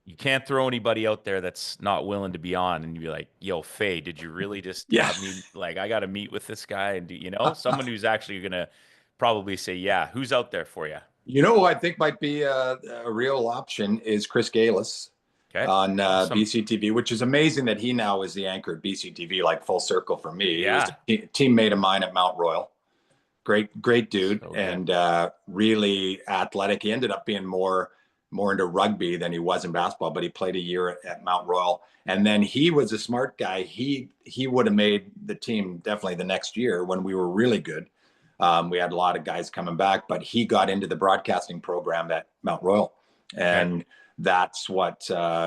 you can't throw anybody out there that's not willing to be on and you'd be like, yo, Faye, did you really just Yeah. have me like I gotta meet with this guy and someone who's actually gonna probably say, yeah, who's out there for you? You know who I think might be a real option is Chris Galis Okay. on Awesome. BCTV, which is amazing that he now is the anchor at BCTV, like full circle for me. He was Yeah. a teammate of mine at Mount Royal. Great dude, So good. and really athletic. He ended up being more into rugby than he was in basketball, but he played a year at Mount Royal. And then he was a smart guy. He would have made the team definitely the next year when we were really good. We had a lot of guys coming back, but he got into the broadcasting program at Mount Royal, Okay. and that's what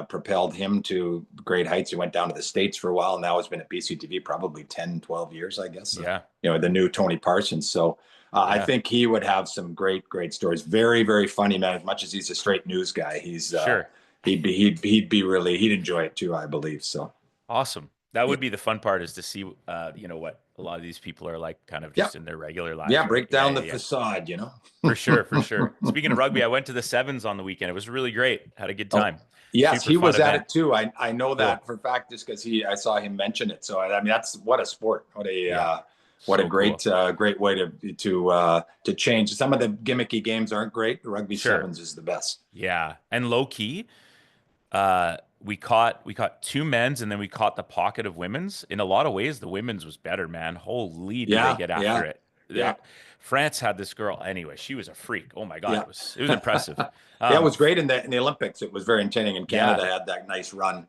propelled him to great heights. He went down to the States for a while, and now has been at BCTV probably 10, 12 years, I guess. Yeah. The new Tony Parsons. So I Yeah. think he would have some great stories. Very, very funny man. As much as he's a straight news guy, Sure. he'd enjoy it too, I believe. So Awesome. That yeah, would be the fun part is to see what a lot of these people are like kind of yeah, just in their regular lives, yeah. right? Break Yeah, down yeah, the yeah. facade. For sure, for sure. Speaking of rugby, I went to the Sevens on the weekend. It was really great. Had a good Oh, time. yes, Super he fun was at event. it too. I know Cool. that for a fact just because I saw him mention it. So I mean, that's what a sport. Yeah. What a So cool. great way to change. Some of the gimmicky games aren't great. The rugby Sure. sevens is the best. Yeah. And low key, we caught two men's and then we caught the pocket of women's. In a lot of ways, the women's was better, man. Holy, do they Yeah, get after yeah, it? yeah, France had this girl anyway. She was a freak. Oh my God, yeah. it was impressive. Yeah, it was F- great in the Olympics. It was very entertaining, and yeah, Canada had that nice run I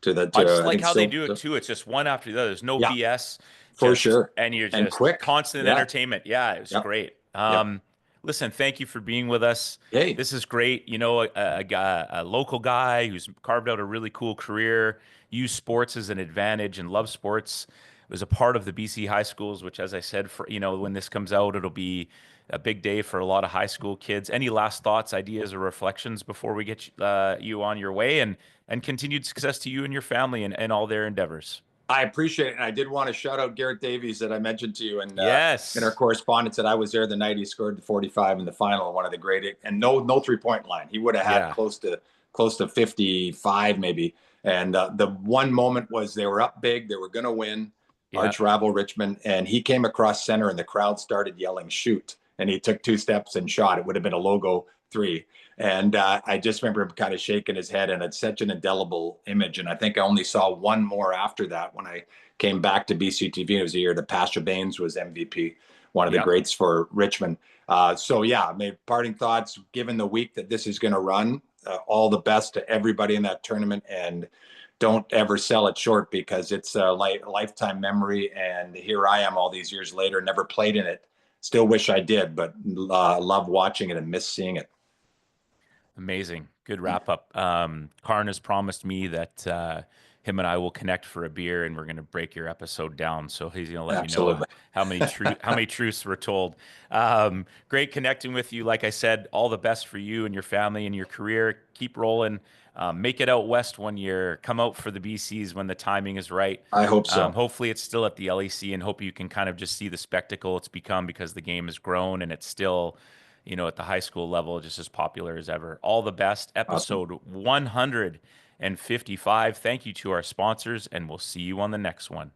to just I like think how they still, do it too. It's just one after the other. There's no yeah, BS, for just sure, and you're and just quick. constant Yeah, entertainment. Yeah, it was yeah, great. yeah. Listen, thank you for being with us. Hey, This is great. A guy, a local guy who's carved out a really cool career, used sports as an advantage and loves sports. Was a part of the BC high schools, which, as I said, for when this comes out, it'll be a big day for a lot of high school kids. Any last thoughts, ideas, or reflections before we get you on your way and continued success to you and your family and all their endeavors. I appreciate it. And I did want to shout out Garrett Davies that I mentioned to you in our Yes. correspondence that I was there the night he scored the 45 in the final, one of the great, and no 3-point line. He would have had Yeah. close to 55 maybe. And the one moment was they were up big, they were going to win, Yeah. arch rival Richmond, and he came across center and the crowd started yelling shoot, and he took 2 steps and shot. It would have been a logo 3. And I just remember him kind of shaking his head, and it's such an indelible image. And I think I only saw one more after that when I came back to BCTV. It was the year that Pastor Baines was MVP, one of the Yep. greats for Richmond. So yeah, parting thoughts. Given the week that this is going to run, all the best to everybody in that tournament, and don't ever sell it short because it's a lifetime memory. And here I am all these years later, never played in it. Still wish I did, but love watching it and miss seeing it. Amazing. Good wrap up. Karn has promised me that him and I will connect for a beer and we're going to break your episode down. So he's going to let me know Absolutely. how many truths were told. Great connecting with you. Like I said, all the best for you and your family and your career. Keep rolling. Make it out west one year. Come out for the BCs when the timing is right. I hope so. Hopefully it's still at the LEC and hope you can kind of just see the spectacle it's become because the game has grown and it's still at the high school level, just as popular as ever. All the best. Awesome. Episode 155. Thank you to our sponsors, and we'll see you on the next one.